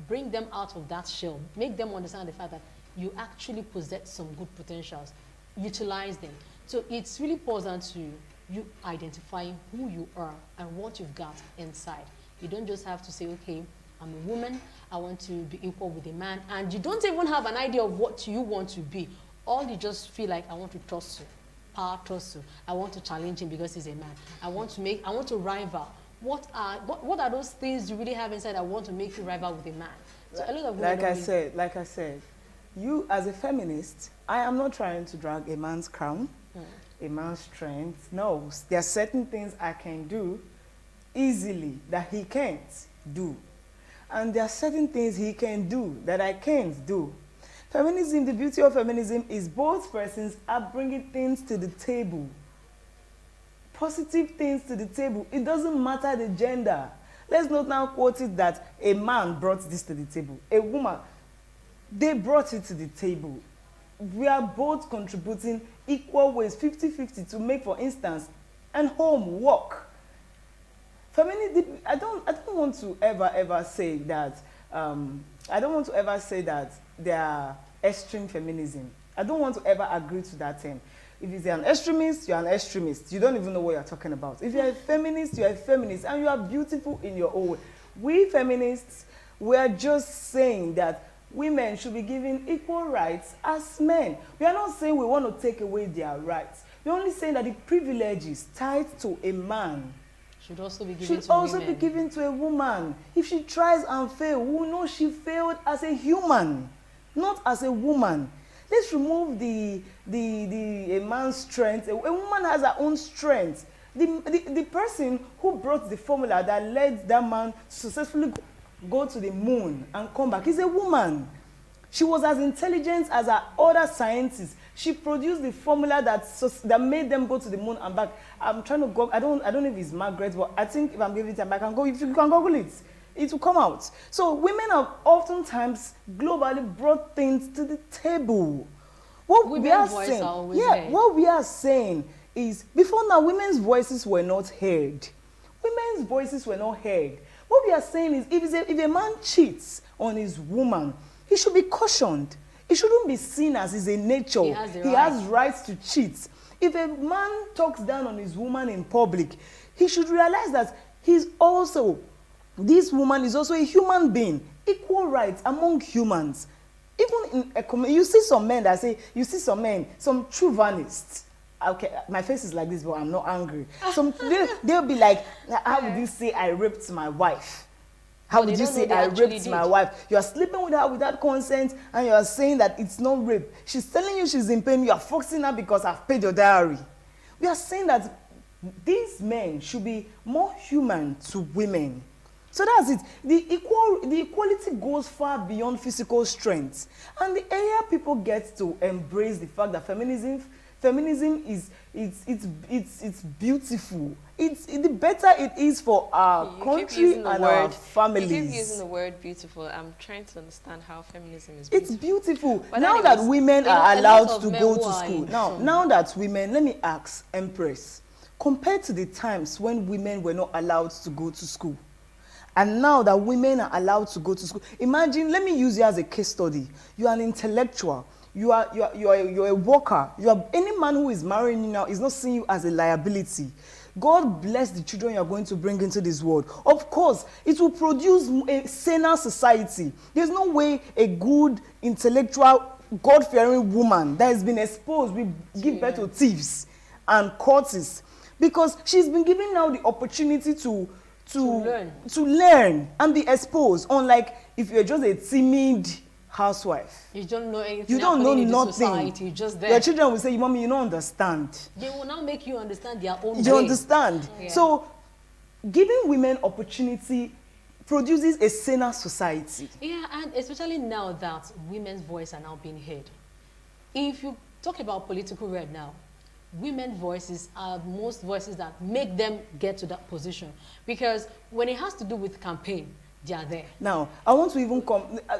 [SPEAKER 4] bring them out of that shell, make them understand the fact that you actually possess some good potentials, utilize them. So it's really important to you identifying who you are and what you've got inside. You don't just have to say, okay, I'm a woman, I want to be equal with a man, and you don't even have an idea of what you want to be. All you just feel like, I want to tussle, power tussle. I want to challenge him because he's a man. I want to rival. What are those things you really have inside that want to make you rival with a man? So a lot of women
[SPEAKER 6] like I said, you as a feminist, I am not trying to drag a man's crown, a man's strength. No, there are certain things I can do easily that he can't do. And there are certain things he can do that I can't do. Feminism, the beauty of feminism is both persons are bringing things to the table. Positive things to the table. It doesn't matter the gender. Let's not now quote it that a man brought this to the table. A woman, they brought it to the table. We are both contributing equal ways, 50-50, to make, for instance, and home work. Feminism, I don't want to ever say that, I don't want to ever say that they are extreme feminism. I don't want to ever agree to that term. If you're an extremist, you're an extremist. You don't even know what you're talking about. If you're a feminist, you're a feminist, and you are beautiful in your own way. We feminists, we are just saying that women should be given equal rights as men. We are not saying we want to take away their rights. We're only saying that the privilege is tied to a man
[SPEAKER 4] should also be given
[SPEAKER 6] should
[SPEAKER 4] to
[SPEAKER 6] also
[SPEAKER 4] women.
[SPEAKER 6] be given to a woman. If she tries and fails, we will know she failed as a human, not as a woman. Let's remove a man's strength. A woman has her own strength. The person who brought the formula that led that man to successfully go to the moon and come back is a woman. She was as intelligent as her other scientists. She produced the formula that made them go to the moon and back. I'm trying to go. I don't know if it's Margaret, but I think if I'm giving it time, I can go. If you can Google it, it will come out. So women have oftentimes globally brought things to the table. What we are saying, what we are saying is, before now, women's voices were not heard. Women's voices were not heard. What we are saying is, if a man cheats on his woman, he should be cautioned. It shouldn't be seen as his nature. He has rights to cheat. If a man talks down on his woman in public, he should realize that this woman is also a human being, equal rights among humans. Even in you see some men that say, some chauvinists. Okay, my face is like this, but I'm not angry. They'll be like, how would you say I raped my wife? How would you say I raped my wife? You are sleeping with her without consent, and you are saying that it's not rape. She's telling you she's in pain. You are forcing her because I've paid your dowry. We are saying that these men should be more human to women. So that's it. The equality goes far beyond physical strength. And the area people get to embrace the fact that feminism is beautiful. The better it is for our country and our families.
[SPEAKER 3] You keep using the word beautiful. I'm trying to understand how feminism is
[SPEAKER 6] It's
[SPEAKER 3] beautiful.
[SPEAKER 6] beautiful.
[SPEAKER 3] But
[SPEAKER 6] now
[SPEAKER 3] anyways,
[SPEAKER 6] that women are allowed to go to school. Now that women, let me ask Empress, compared to the times when women were not allowed to go to school, and now that women are allowed to go to school, imagine, let me use you as a case study. You are an intellectual. You're a worker. Any man who is marrying you now is not seeing you as a liability. God bless the children you are going to bring into this world. Of course, it will produce a saner society. There's no way a good, intellectual, God-fearing woman that has been exposed will give birth to thieves and courtists, because she's been given now the opportunity to learn and be exposed. Unlike if you're just a timid housewife,
[SPEAKER 4] you don't know anything.
[SPEAKER 6] You don't know nothing.
[SPEAKER 4] Society, you're just there.
[SPEAKER 6] Your children will say, "Mommy, you don't understand."
[SPEAKER 4] They will now make you understand their own.
[SPEAKER 6] You understand? Yeah. So, giving women opportunity produces a saner society.
[SPEAKER 4] Yeah, and especially now that women's voice are now being heard. If you talk about political right now, women's voices are most voices that make them get to that position, because when it has to do with campaign, they are there.
[SPEAKER 6] Now, I want to even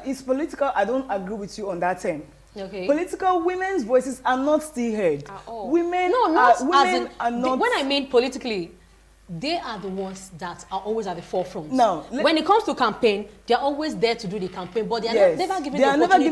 [SPEAKER 6] it's political. I don't agree with you on that term.
[SPEAKER 4] Okay.
[SPEAKER 6] Political women's voices are not still heard.
[SPEAKER 4] At all.
[SPEAKER 6] Women are not.
[SPEAKER 4] When I mean politically, they are the ones that are always at the forefront.
[SPEAKER 6] Now,
[SPEAKER 4] when it comes to campaign, they are always there to do the campaign, but they are never given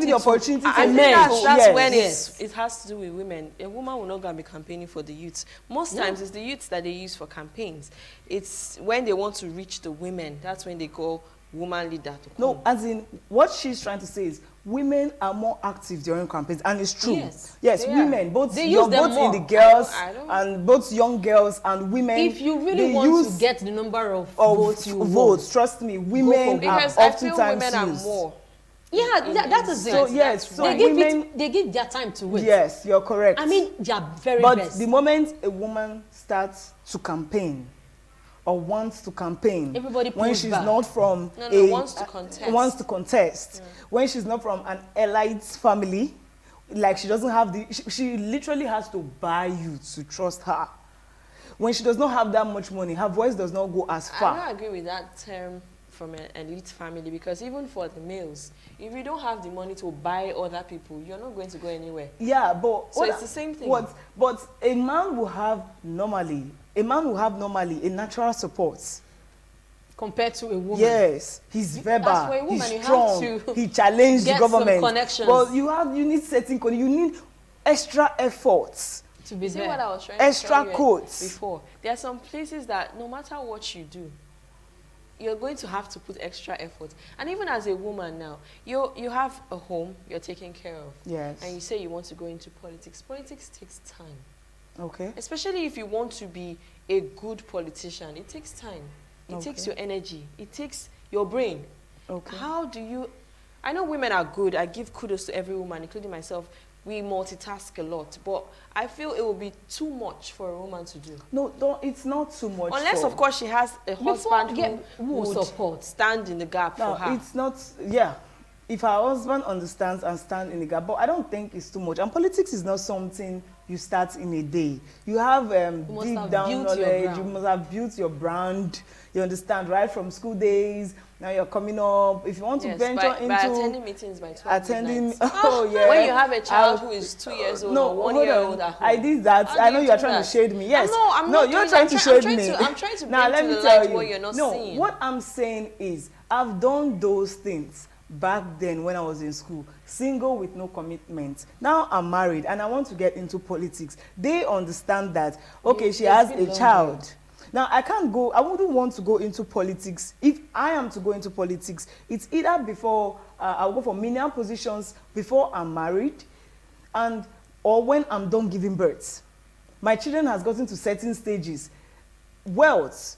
[SPEAKER 4] the opportunity to
[SPEAKER 3] I
[SPEAKER 4] men.
[SPEAKER 3] That's when it has to do with women. A woman will not go and be campaigning for the youths. Most times, it's the youths that they use for campaigns. It's when they want to reach the women, that's when they call woman leader to come.
[SPEAKER 6] No, as in, what she's trying to say is women are more active during campaigns, and it's true. Yes, women, both in the girls and both young girls and women.
[SPEAKER 4] If you really want to get the number of votes,
[SPEAKER 6] trust me, women
[SPEAKER 3] because
[SPEAKER 6] are
[SPEAKER 3] I feel
[SPEAKER 6] oftentimes
[SPEAKER 3] women are more.
[SPEAKER 4] Yeah, that is it.
[SPEAKER 6] So yes, so
[SPEAKER 4] they give their time to it.
[SPEAKER 6] Yes, you're correct.
[SPEAKER 4] I mean, they are very
[SPEAKER 6] but
[SPEAKER 4] best.
[SPEAKER 6] The moment a woman starts to campaign or wants to campaign,
[SPEAKER 4] everybody
[SPEAKER 6] when she's not from
[SPEAKER 3] wants to contest.
[SPEAKER 6] When she's not from an elite family, like she doesn't have she literally has to buy you to trust her. When she does not have that much money, her voice does not go as far.
[SPEAKER 3] I don't agree with that term from an elite family, because even for the males, if you don't have the money to buy other people, you're not going to go anywhere.
[SPEAKER 6] Yeah, but
[SPEAKER 3] so it's the same thing.
[SPEAKER 6] But a man will have normally a natural support
[SPEAKER 4] compared to a woman.
[SPEAKER 6] Yes, he's verbal, he's strong, he challenged the government. But you need certain, you need extra efforts
[SPEAKER 4] to be there.
[SPEAKER 3] See what I was trying
[SPEAKER 6] extra
[SPEAKER 3] to tell you
[SPEAKER 6] codes
[SPEAKER 3] before. There are some places that no matter what you do, you're going to have to put extra effort. And even as a woman now, you have a home you're taking care of.
[SPEAKER 6] Yes.
[SPEAKER 3] And you say you want to go into politics. Politics takes time.
[SPEAKER 6] Okay.
[SPEAKER 3] Especially if you want to be a good politician, it takes time. It takes
[SPEAKER 6] Okay.
[SPEAKER 3] your energy. It takes your brain.
[SPEAKER 6] Okay.
[SPEAKER 3] How do you... I know women are good. I give kudos to every woman, including myself. We multitask a lot. But I feel it will be too much for a woman to do.
[SPEAKER 6] No, don't, it's not too much.
[SPEAKER 3] Unless, of course, she has a husband who
[SPEAKER 4] will
[SPEAKER 3] would
[SPEAKER 4] support.
[SPEAKER 3] stand in the gap
[SPEAKER 6] No,
[SPEAKER 3] for her.
[SPEAKER 6] it's not, yeah. If her husband understands and stands in the gap, but I don't think it's too much. And politics is not something you start in a day. You have
[SPEAKER 4] must
[SPEAKER 6] deep
[SPEAKER 4] have
[SPEAKER 6] down
[SPEAKER 4] built your
[SPEAKER 6] knowledge, you
[SPEAKER 4] brand.
[SPEAKER 6] must have built your brand, you understand, right from school days, now you're coming up. If you want to
[SPEAKER 3] Yes,
[SPEAKER 6] venture
[SPEAKER 3] by
[SPEAKER 6] into...
[SPEAKER 3] attending meetings by 12
[SPEAKER 6] attending,
[SPEAKER 3] midnight.
[SPEAKER 6] oh yeah.
[SPEAKER 3] When you have a child who is 2 years old or 1 year old at home.
[SPEAKER 6] I did that.
[SPEAKER 3] How
[SPEAKER 6] I
[SPEAKER 3] do
[SPEAKER 6] know
[SPEAKER 3] you
[SPEAKER 6] you are
[SPEAKER 3] do
[SPEAKER 6] trying
[SPEAKER 3] that?
[SPEAKER 6] to shade me. Yes.
[SPEAKER 3] I'm
[SPEAKER 6] no,
[SPEAKER 3] not
[SPEAKER 6] you're
[SPEAKER 3] doing
[SPEAKER 6] trying
[SPEAKER 3] that.
[SPEAKER 6] to shade me.
[SPEAKER 3] I'm trying to
[SPEAKER 6] Now
[SPEAKER 3] bring
[SPEAKER 6] let
[SPEAKER 3] to
[SPEAKER 6] me
[SPEAKER 3] the
[SPEAKER 6] tell
[SPEAKER 3] light
[SPEAKER 6] you.
[SPEAKER 3] what you're not
[SPEAKER 6] no,
[SPEAKER 3] seeing.
[SPEAKER 6] what I'm saying is I've done those things back then when I was in school, single with no commitment. Now I'm married and I want to get into politics. They understand that, okay, she has a child. Now, I wouldn't want to go into politics. If I am to go into politics, it's either before, I'll go for menial positions before I'm married, or when I'm done giving birth. My children has gotten to certain stages. Wealth,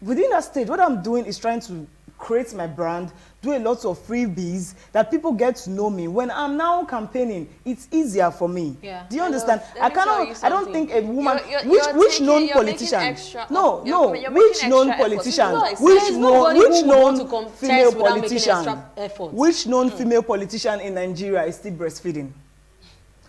[SPEAKER 6] within that stage, what I'm doing is trying to create my brand, do a lot of freebies that people get to know me. When I'm now campaigning, it's easier for me.
[SPEAKER 4] Yeah.
[SPEAKER 6] Do you understand?
[SPEAKER 3] Let me tell you
[SPEAKER 6] I don't think a woman,
[SPEAKER 3] You're
[SPEAKER 6] which
[SPEAKER 3] taking-
[SPEAKER 6] known
[SPEAKER 3] you're
[SPEAKER 6] politician?
[SPEAKER 3] making extra-
[SPEAKER 6] No,
[SPEAKER 3] you're
[SPEAKER 6] which
[SPEAKER 3] making
[SPEAKER 6] known
[SPEAKER 3] extra effort.
[SPEAKER 6] politician?
[SPEAKER 3] This is what I said.
[SPEAKER 6] Which
[SPEAKER 4] There's nobody who would want to
[SPEAKER 6] known
[SPEAKER 4] contest
[SPEAKER 6] female
[SPEAKER 4] without making
[SPEAKER 6] politician?
[SPEAKER 4] extra effort.
[SPEAKER 6] Which known female politician in Nigeria is still breastfeeding?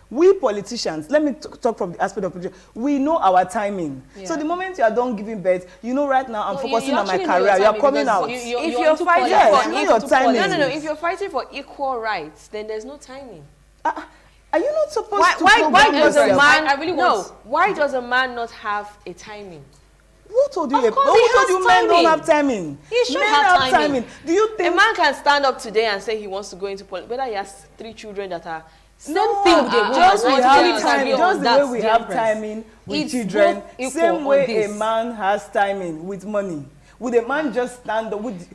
[SPEAKER 6] We politicians, let me talk from the aspect of politics, we know our timing.
[SPEAKER 4] Yeah.
[SPEAKER 6] So the moment you are done giving birth, you know right now I'm
[SPEAKER 4] No,
[SPEAKER 6] focusing
[SPEAKER 4] you
[SPEAKER 6] on my
[SPEAKER 4] actually know your
[SPEAKER 6] career, you're
[SPEAKER 4] timing
[SPEAKER 6] coming
[SPEAKER 4] because
[SPEAKER 6] out.
[SPEAKER 4] you-
[SPEAKER 3] If
[SPEAKER 4] you're
[SPEAKER 3] you're
[SPEAKER 4] into
[SPEAKER 3] fighting
[SPEAKER 6] Yes,
[SPEAKER 3] for
[SPEAKER 6] you know
[SPEAKER 3] equal
[SPEAKER 6] your timing.
[SPEAKER 3] No, if you're fighting for equal rights, then there's no timing.
[SPEAKER 6] Are you not supposed
[SPEAKER 3] Why
[SPEAKER 6] to program
[SPEAKER 3] does a
[SPEAKER 6] yourself?
[SPEAKER 3] man?
[SPEAKER 4] I really want-
[SPEAKER 3] Why does a man not have a timing?
[SPEAKER 6] Who told you?
[SPEAKER 4] Of course
[SPEAKER 6] Who
[SPEAKER 4] he
[SPEAKER 6] told
[SPEAKER 4] has
[SPEAKER 6] you men don't
[SPEAKER 4] timing.
[SPEAKER 6] have timing?
[SPEAKER 4] He should
[SPEAKER 6] Men
[SPEAKER 4] have timing.
[SPEAKER 6] Do you
[SPEAKER 3] A
[SPEAKER 6] think?
[SPEAKER 3] man can stand up today and say he wants to go into politics, whether he has 3 children that are
[SPEAKER 4] Same thing with a woman.
[SPEAKER 6] Just we
[SPEAKER 4] Not
[SPEAKER 6] have
[SPEAKER 4] really
[SPEAKER 6] time,
[SPEAKER 4] timing.
[SPEAKER 6] just the way
[SPEAKER 4] That's
[SPEAKER 6] we
[SPEAKER 4] the
[SPEAKER 6] have
[SPEAKER 4] difference.
[SPEAKER 6] timing with
[SPEAKER 4] It's
[SPEAKER 6] children,
[SPEAKER 4] both equal
[SPEAKER 6] same
[SPEAKER 4] on
[SPEAKER 6] way a
[SPEAKER 4] this.
[SPEAKER 6] man has timing with money. Would a man just stand up with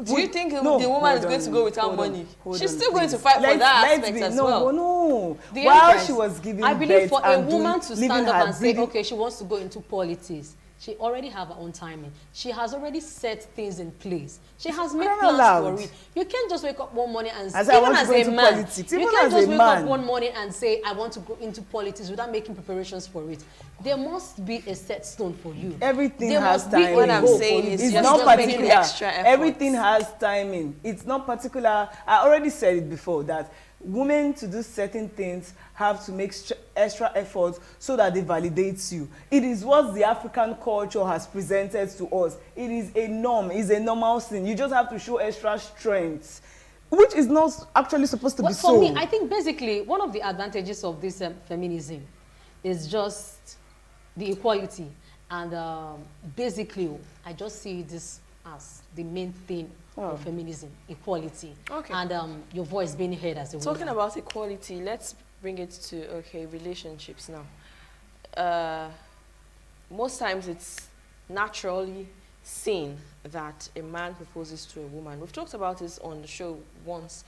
[SPEAKER 3] Do you think
[SPEAKER 6] no,
[SPEAKER 3] the woman
[SPEAKER 6] hold
[SPEAKER 3] is going
[SPEAKER 6] on,
[SPEAKER 3] to go without
[SPEAKER 6] hold on,
[SPEAKER 3] money?
[SPEAKER 6] hold
[SPEAKER 3] She's
[SPEAKER 6] on,
[SPEAKER 3] still going to
[SPEAKER 6] please.
[SPEAKER 3] fight for that aspect as well.
[SPEAKER 6] No.
[SPEAKER 4] The
[SPEAKER 6] While
[SPEAKER 4] difference,
[SPEAKER 6] she was giving
[SPEAKER 4] I believe
[SPEAKER 6] birth
[SPEAKER 4] for a
[SPEAKER 6] and
[SPEAKER 4] woman to
[SPEAKER 6] living
[SPEAKER 4] stand up
[SPEAKER 6] her
[SPEAKER 4] and say,
[SPEAKER 6] breathing-
[SPEAKER 4] okay, she wants to go into politics, she already have her own timing. She has already set things in place. She has made
[SPEAKER 6] Crying
[SPEAKER 4] plans
[SPEAKER 6] out
[SPEAKER 4] for it. You can't just wake up one morning and
[SPEAKER 6] I said, I
[SPEAKER 4] even
[SPEAKER 6] want to
[SPEAKER 4] as
[SPEAKER 6] go
[SPEAKER 4] a
[SPEAKER 6] into
[SPEAKER 4] man,
[SPEAKER 6] politics.
[SPEAKER 4] you
[SPEAKER 6] Even
[SPEAKER 4] can't
[SPEAKER 6] as
[SPEAKER 4] just
[SPEAKER 6] a
[SPEAKER 4] wake
[SPEAKER 6] man.
[SPEAKER 4] up one morning and say, I want to go into politics without making preparations for it. There must be a set stone for you.
[SPEAKER 6] Everything
[SPEAKER 4] There
[SPEAKER 6] has
[SPEAKER 4] must be a
[SPEAKER 6] timing.
[SPEAKER 3] What I'm
[SPEAKER 4] goal
[SPEAKER 3] saying
[SPEAKER 4] for you.
[SPEAKER 3] is
[SPEAKER 6] It's
[SPEAKER 3] just
[SPEAKER 6] not
[SPEAKER 3] not making
[SPEAKER 6] particular.
[SPEAKER 3] extra efforts.
[SPEAKER 6] Everything has timing. It's not particular. I already said it before that women to do certain things have to make extra efforts so that they validate you. It is what the African culture has presented to us. It is a norm. It's a normal thing. You just have to show extra strength, which is not actually supposed to be so.
[SPEAKER 4] For me, I think basically one of the advantages of this feminism is just the equality. And basically, I just see this as the main thing of feminism, equality.
[SPEAKER 3] Okay.
[SPEAKER 4] And your voice being heard as a woman.
[SPEAKER 3] Talking about equality, let's bring it to, relationships now. Most times it's naturally seen that a man proposes to a woman. We've talked about this on the show once,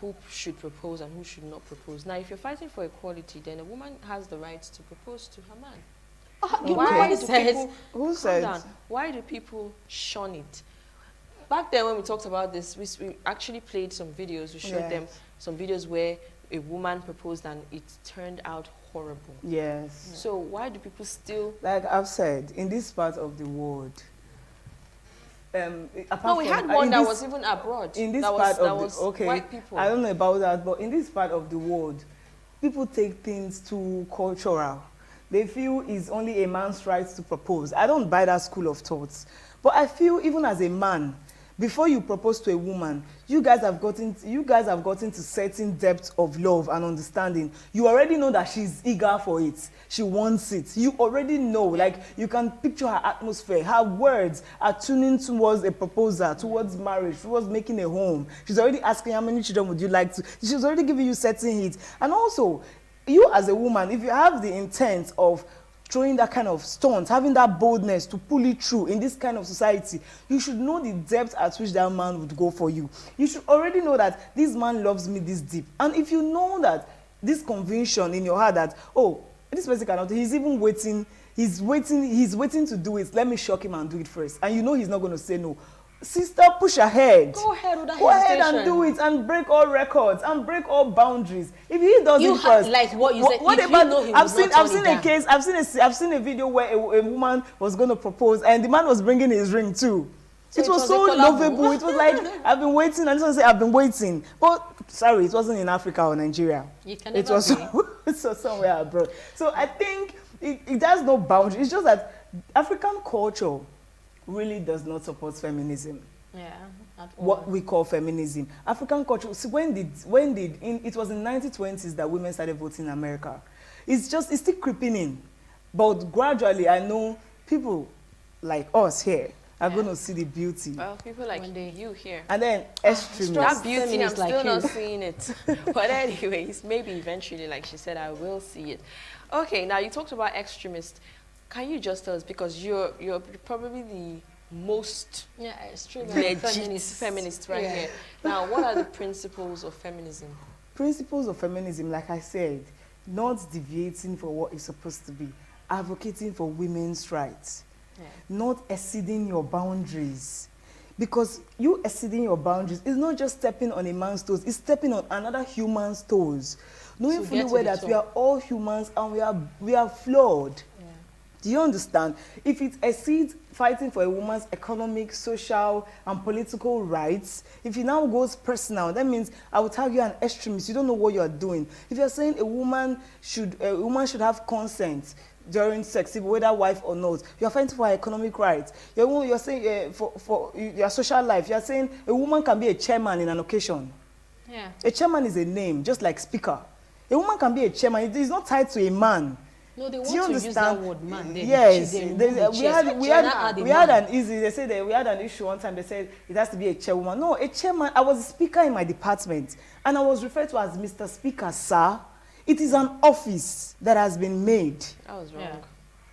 [SPEAKER 3] who should propose and who should not propose. Now, if you're fighting for equality, then a woman has the right to propose to her man.
[SPEAKER 4] Nobody says.
[SPEAKER 6] Who said?
[SPEAKER 3] Calm down. Why do people shun it? Back then when we talked about this, we actually played some videos. We showed them some videos where a woman proposed and it turned out horrible.
[SPEAKER 6] Yes.
[SPEAKER 3] So why do people still...
[SPEAKER 6] Like I've said, in this part of the world,
[SPEAKER 3] No, we had one that was even abroad.
[SPEAKER 6] In this
[SPEAKER 3] that
[SPEAKER 6] part
[SPEAKER 3] was
[SPEAKER 6] of the,
[SPEAKER 3] white people.
[SPEAKER 6] I don't know about that, but in this part of the world, people take things too cultural. They feel it's only a man's right to propose. I don't buy that school of thoughts. But I feel even as a man, before you propose to a woman, you guys have gotten to certain depth of love and understanding. You already know that she's eager for it. She wants it. You already know, like you can picture her atmosphere. Her words are tuning towards a proposal, towards marriage, towards making a home. She's already asking how many children would you like to. She's already giving you certain hits. And also, you as a woman, if you have the intent of throwing that kind of stunt, having that boldness to pull it through in this kind of society, you should know the depth at which that man would go for you. You should already know that this man loves me this deep. And if you know that this conviction in your heart that, oh, this person cannot, he's even waiting, He's waiting to do it. Let me shock him and do it first. And you know he's not going to say no. Sister, push ahead.
[SPEAKER 4] Go ahead with that
[SPEAKER 6] Go ahead
[SPEAKER 4] hesitation.
[SPEAKER 6] and do it and break all records and break all boundaries. If he does it first,
[SPEAKER 4] like what you said.
[SPEAKER 6] What
[SPEAKER 4] if
[SPEAKER 6] about?
[SPEAKER 4] you know he
[SPEAKER 6] I've
[SPEAKER 4] would
[SPEAKER 6] seen
[SPEAKER 4] not turn
[SPEAKER 6] a
[SPEAKER 4] it
[SPEAKER 6] case. I've seen a video where a woman was going to propose and the man was bringing his ring too.
[SPEAKER 4] So
[SPEAKER 6] it was so
[SPEAKER 4] a collabo.
[SPEAKER 6] lovable. It was like I've been waiting. I just want to say I've been waiting. But sorry, it wasn't in Africa or Nigeria.
[SPEAKER 4] You can
[SPEAKER 6] It
[SPEAKER 4] never
[SPEAKER 6] was it was somewhere abroad. So I think it has no boundary. It's just that African culture really does not support feminism.
[SPEAKER 4] Yeah, at all.
[SPEAKER 6] What we call feminism. African culture, see, it was in the 1920s that women started voting in America. It's still creeping in. But gradually, I know people like us here are going to see the beauty.
[SPEAKER 3] Well, people like you here.
[SPEAKER 6] And then extremists.
[SPEAKER 3] That beauty, I'm
[SPEAKER 4] Feminists
[SPEAKER 3] still
[SPEAKER 4] like
[SPEAKER 3] not
[SPEAKER 4] you.
[SPEAKER 3] seeing it. But anyways, maybe eventually, like she said, I will see it. Okay, now you talked about extremists. Can you just tell us, because you're probably the most
[SPEAKER 4] extreme
[SPEAKER 3] legit feminist right
[SPEAKER 4] Yeah.
[SPEAKER 3] here. Now, what are the principles of feminism?
[SPEAKER 6] Principles of feminism, like I said, not deviating from what it's supposed to be, advocating for women's rights, not exceeding your boundaries. Because you exceeding your boundaries is not just stepping on a man's toes, it's stepping on another human's toes. Knowing fully well that we are all humans and we are flawed. Yeah. Do you understand? If it exceeds fighting for a woman's economic, social, and political rights, if it now goes personal, that means I will tag you an extremist. You don't know what you are doing. If you're saying a woman should have consent during sex, whether wife or not, you're fighting for her economic rights. You're saying for your social life, you're saying a woman can be a chairman in an occasion.
[SPEAKER 4] Yeah.
[SPEAKER 6] A chairman is a name, just like speaker. A woman can be a chairman. It is not tied to a man.
[SPEAKER 4] No, they want
[SPEAKER 6] Do you
[SPEAKER 4] to
[SPEAKER 6] understand?
[SPEAKER 4] use that word, man.
[SPEAKER 6] Yes,
[SPEAKER 4] we
[SPEAKER 6] had an easy. They said that we had an issue one time. They said it has to be a chairwoman. No, a chairman. I was a speaker in my department, and I was referred to as Mr. Speaker, sir. It is an office that has been made.
[SPEAKER 3] That was wrong.
[SPEAKER 4] Yeah.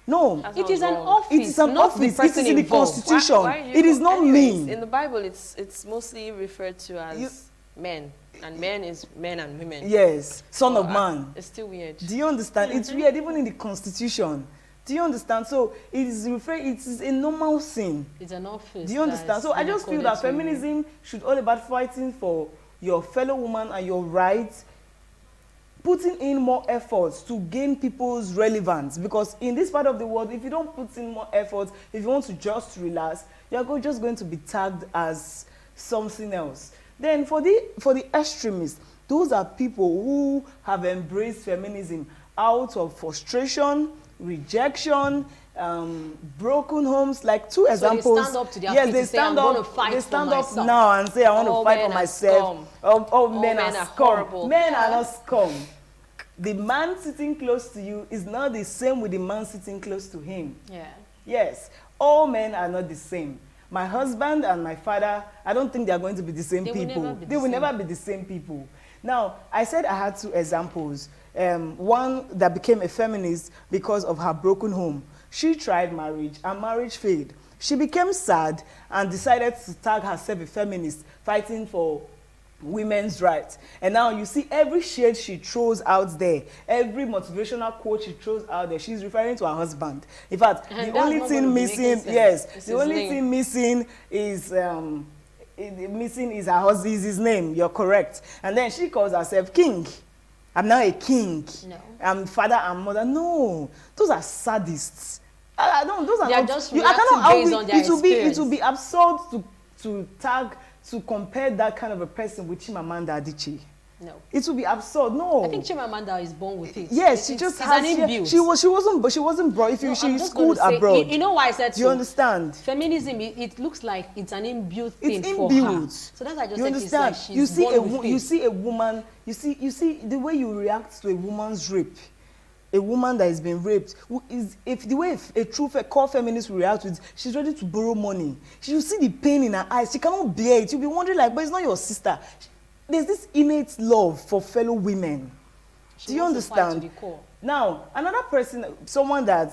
[SPEAKER 6] No,
[SPEAKER 4] It is an office.
[SPEAKER 6] it is an
[SPEAKER 4] not
[SPEAKER 6] office.
[SPEAKER 4] The
[SPEAKER 6] It is in the
[SPEAKER 4] involved.
[SPEAKER 6] Constitution.
[SPEAKER 3] Why
[SPEAKER 6] It is not
[SPEAKER 3] anyways,
[SPEAKER 6] me.
[SPEAKER 3] In the Bible, it's mostly referred to as men, and men is men and women.
[SPEAKER 6] Yes, son of man.
[SPEAKER 3] It's still weird.
[SPEAKER 6] Do you understand? It's weird, even in the Constitution. Do you understand? So it is a normal thing.
[SPEAKER 4] It's an office.
[SPEAKER 6] Do you understand? So I just feel that feminism should all about fighting for your fellow woman and your rights, putting in more efforts to gain people's relevance. Because in this part of the world, if you don't put in more efforts, if you want to just relax, you're just going to be tagged as something else. Then for the extremists, those are people who have embraced feminism out of frustration, rejection, broken homes. Like two examples.
[SPEAKER 4] So they stand up to their feet
[SPEAKER 6] they
[SPEAKER 4] to say,
[SPEAKER 6] stand
[SPEAKER 4] "I'm
[SPEAKER 6] up.
[SPEAKER 4] gonna fight
[SPEAKER 6] They stand
[SPEAKER 4] for
[SPEAKER 6] up
[SPEAKER 4] myself."
[SPEAKER 6] now and say, "I want
[SPEAKER 3] All
[SPEAKER 6] to fight
[SPEAKER 3] men
[SPEAKER 6] for
[SPEAKER 3] are
[SPEAKER 6] myself." All men are scum.
[SPEAKER 3] horrible.
[SPEAKER 6] Men are not scum. The man sitting close to you is not the same with the man sitting close to him.
[SPEAKER 4] Yeah.
[SPEAKER 6] Yes, all men are not the same. My husband and my father, I don't think they are going to be the same people. They will never be the same people. Now, I said I had two examples. One that became a feminist because of her broken home. She tried marriage and marriage failed. She became sad and decided to tag herself a feminist, fighting for women's rights. And now you see every shade she throws out there, every motivational quote she throws out there, she's referring to her husband. In fact, the only thing missing, is her husband, is his name. You're correct. And then she calls herself king. I'm now a king.
[SPEAKER 4] No.
[SPEAKER 6] I'm father and mother. No, those are sadists. I don't. Those are
[SPEAKER 4] They are
[SPEAKER 6] not.
[SPEAKER 4] just
[SPEAKER 6] I cannot.
[SPEAKER 4] reacting based on their
[SPEAKER 6] It will be absurd to compare that kind of a person with Chimamanda Adichie.
[SPEAKER 4] No.
[SPEAKER 6] It will be absurd. No.
[SPEAKER 4] I think Chimamanda is born with it.
[SPEAKER 6] Yes, she just has
[SPEAKER 4] an inbuilt.
[SPEAKER 6] She wasn't brought. If
[SPEAKER 4] No,
[SPEAKER 6] she
[SPEAKER 4] I'm just
[SPEAKER 6] schooled
[SPEAKER 4] gonna say,
[SPEAKER 6] abroad.
[SPEAKER 4] You know why I said
[SPEAKER 6] Do you understand?
[SPEAKER 4] Feminism, it looks like it's an inbuilt thing
[SPEAKER 6] It's
[SPEAKER 4] for her.
[SPEAKER 6] inbuilt.
[SPEAKER 4] So that's why I just
[SPEAKER 6] You
[SPEAKER 4] said
[SPEAKER 6] understand?
[SPEAKER 4] it's like
[SPEAKER 6] You
[SPEAKER 4] she's
[SPEAKER 6] see
[SPEAKER 4] born with it.
[SPEAKER 6] you see a woman. You see the way you react to a woman's rape. A woman that has been raped, the way a true core feminist will react with, she's ready to borrow money. You see the pain in her eyes. She cannot bear it. You'll be wondering, like, but it's not your sister. There's this innate love for fellow women. Do you
[SPEAKER 4] wants to fight
[SPEAKER 6] understand?
[SPEAKER 4] to the core.
[SPEAKER 6] Now, another person, someone that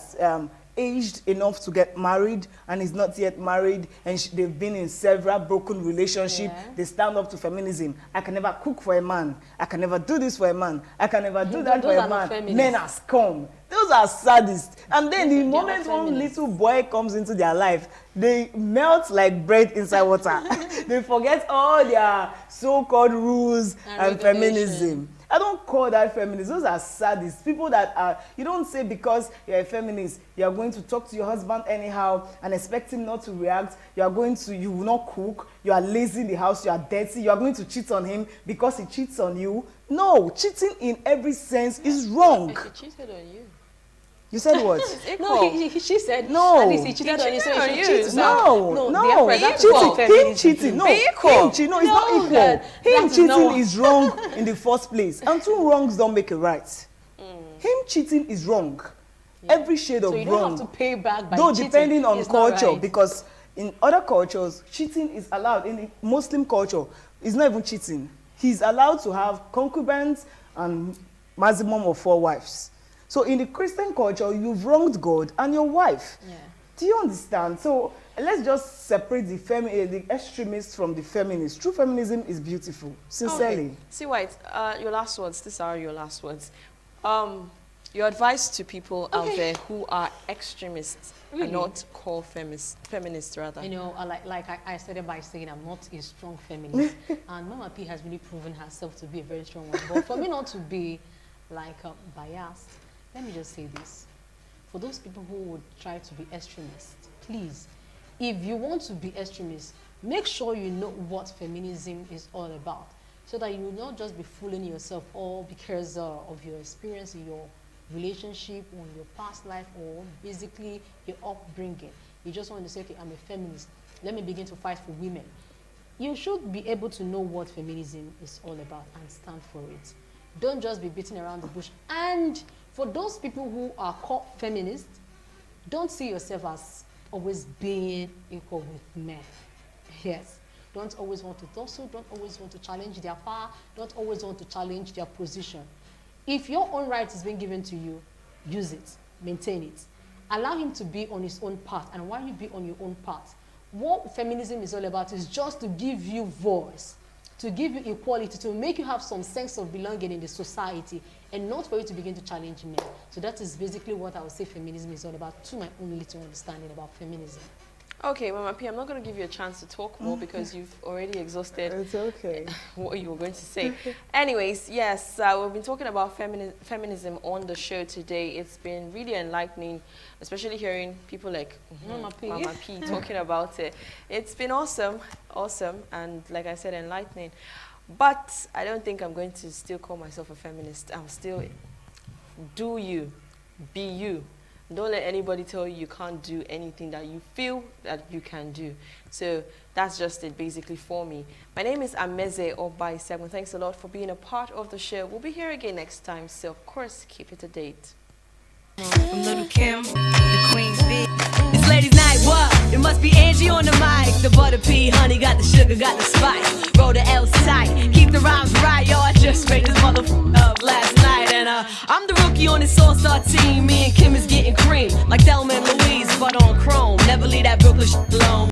[SPEAKER 6] aged enough to get married and is not yet married, and they've been in several broken relationships, they stand up to feminism. I can never cook for a man. I can never do this for a man. I can never do that for a man. Men are scum. Those are sadists. And then the moment one little boy comes into their life, they melt like bread inside water. They forget all their so-called rules and feminism. I don't call that feminists. Those are sadists. People that are, you don't say because you're a feminist, you're going to talk to your husband anyhow and expect him not to react. You will not cook. You are lazy in the house. You are dirty. You are going to cheat on him because he cheats on you. No, cheating in every sense is wrong.
[SPEAKER 3] He cheated on you.
[SPEAKER 6] You said what?
[SPEAKER 4] No, she said,
[SPEAKER 6] no.
[SPEAKER 4] At least he cheated on you, so he should cheat.
[SPEAKER 6] No. Him cheating. No, it's not equal. Him cheating is wrong in the first place. And two wrongs don't make it right. Him cheating is wrong. Every shade of wrong. So you don't have to pay back by cheating. Though depending on culture, because in other cultures, cheating is allowed. In the Muslim culture, it's not even cheating. He's allowed to have concubines and maximum of 4 wives. So in the Christian culture, you've wronged God and your wife. Yeah. Do you understand? So let's just separate the extremists from the feminists. True feminism is beautiful, sincerely.
[SPEAKER 3] Okay. See, White, your last words. These are your last words. Your advice to people out there who are extremists and not called feminists, rather.
[SPEAKER 4] You know, like I started by saying I'm not a strong feminist. And Mama P has really proven herself to be a very strong one. But for me not to be like biased, let me just say this. For those people who would try to be extremists, please, if you want to be extremist, make sure you know what feminism is all about, so that you will not just be fooling yourself all because of your experience in your relationship or in your past life or basically your upbringing. You just want to say, okay, I'm a feminist. Let me begin to fight for women. You should be able to know what feminism is all about and stand for it. Don't just be beating around the bush. And for those people who are called feminists, don't see yourself as always being equal with men. Yes. Don't always want to tussle, don't always want to challenge their power, don't always want to challenge their position. If your own right is being given to you, use it, maintain it. Allow him to be on his own path, and while you be on your own path, what feminism is all about is just to give you voice, to give you equality, to make you have some sense of belonging in the society, and not for you to begin to challenge men. So that is basically what I would say feminism is all about, to my own little understanding about feminism.
[SPEAKER 3] Okay, Mama P, I'm not going to give you a chance to talk more because you've already exhausted what you were going to say. Anyways, yes, we've been talking about feminism on the show today. It's been really enlightening, especially hearing people like Mama P talking about it. It's been awesome, and like I said, enlightening. But I don't think I'm going to still call myself a feminist. I'm still, do you, be you. Don't let anybody tell you you can't do anything that you feel that you can do. So that's just it basically for me. My name is Ameze Obaisiagun. Thanks a lot for being a part of the show. We'll be here again next time, so of course keep it to date.
[SPEAKER 1] From Little Kim, the Queen's Bee.
[SPEAKER 2] It's ladies' night, what? It must be Angie on the mic. The butter pea, honey, got the sugar, got the spice. Roll the L's tight, keep the rhymes right, yo. I just made this motherfucker up last night. And I'm the rookie on this all-star team. Me and Kim is getting cream, like Thelma and Louise, but on chrome. Never leave that Brooklyn shit alone.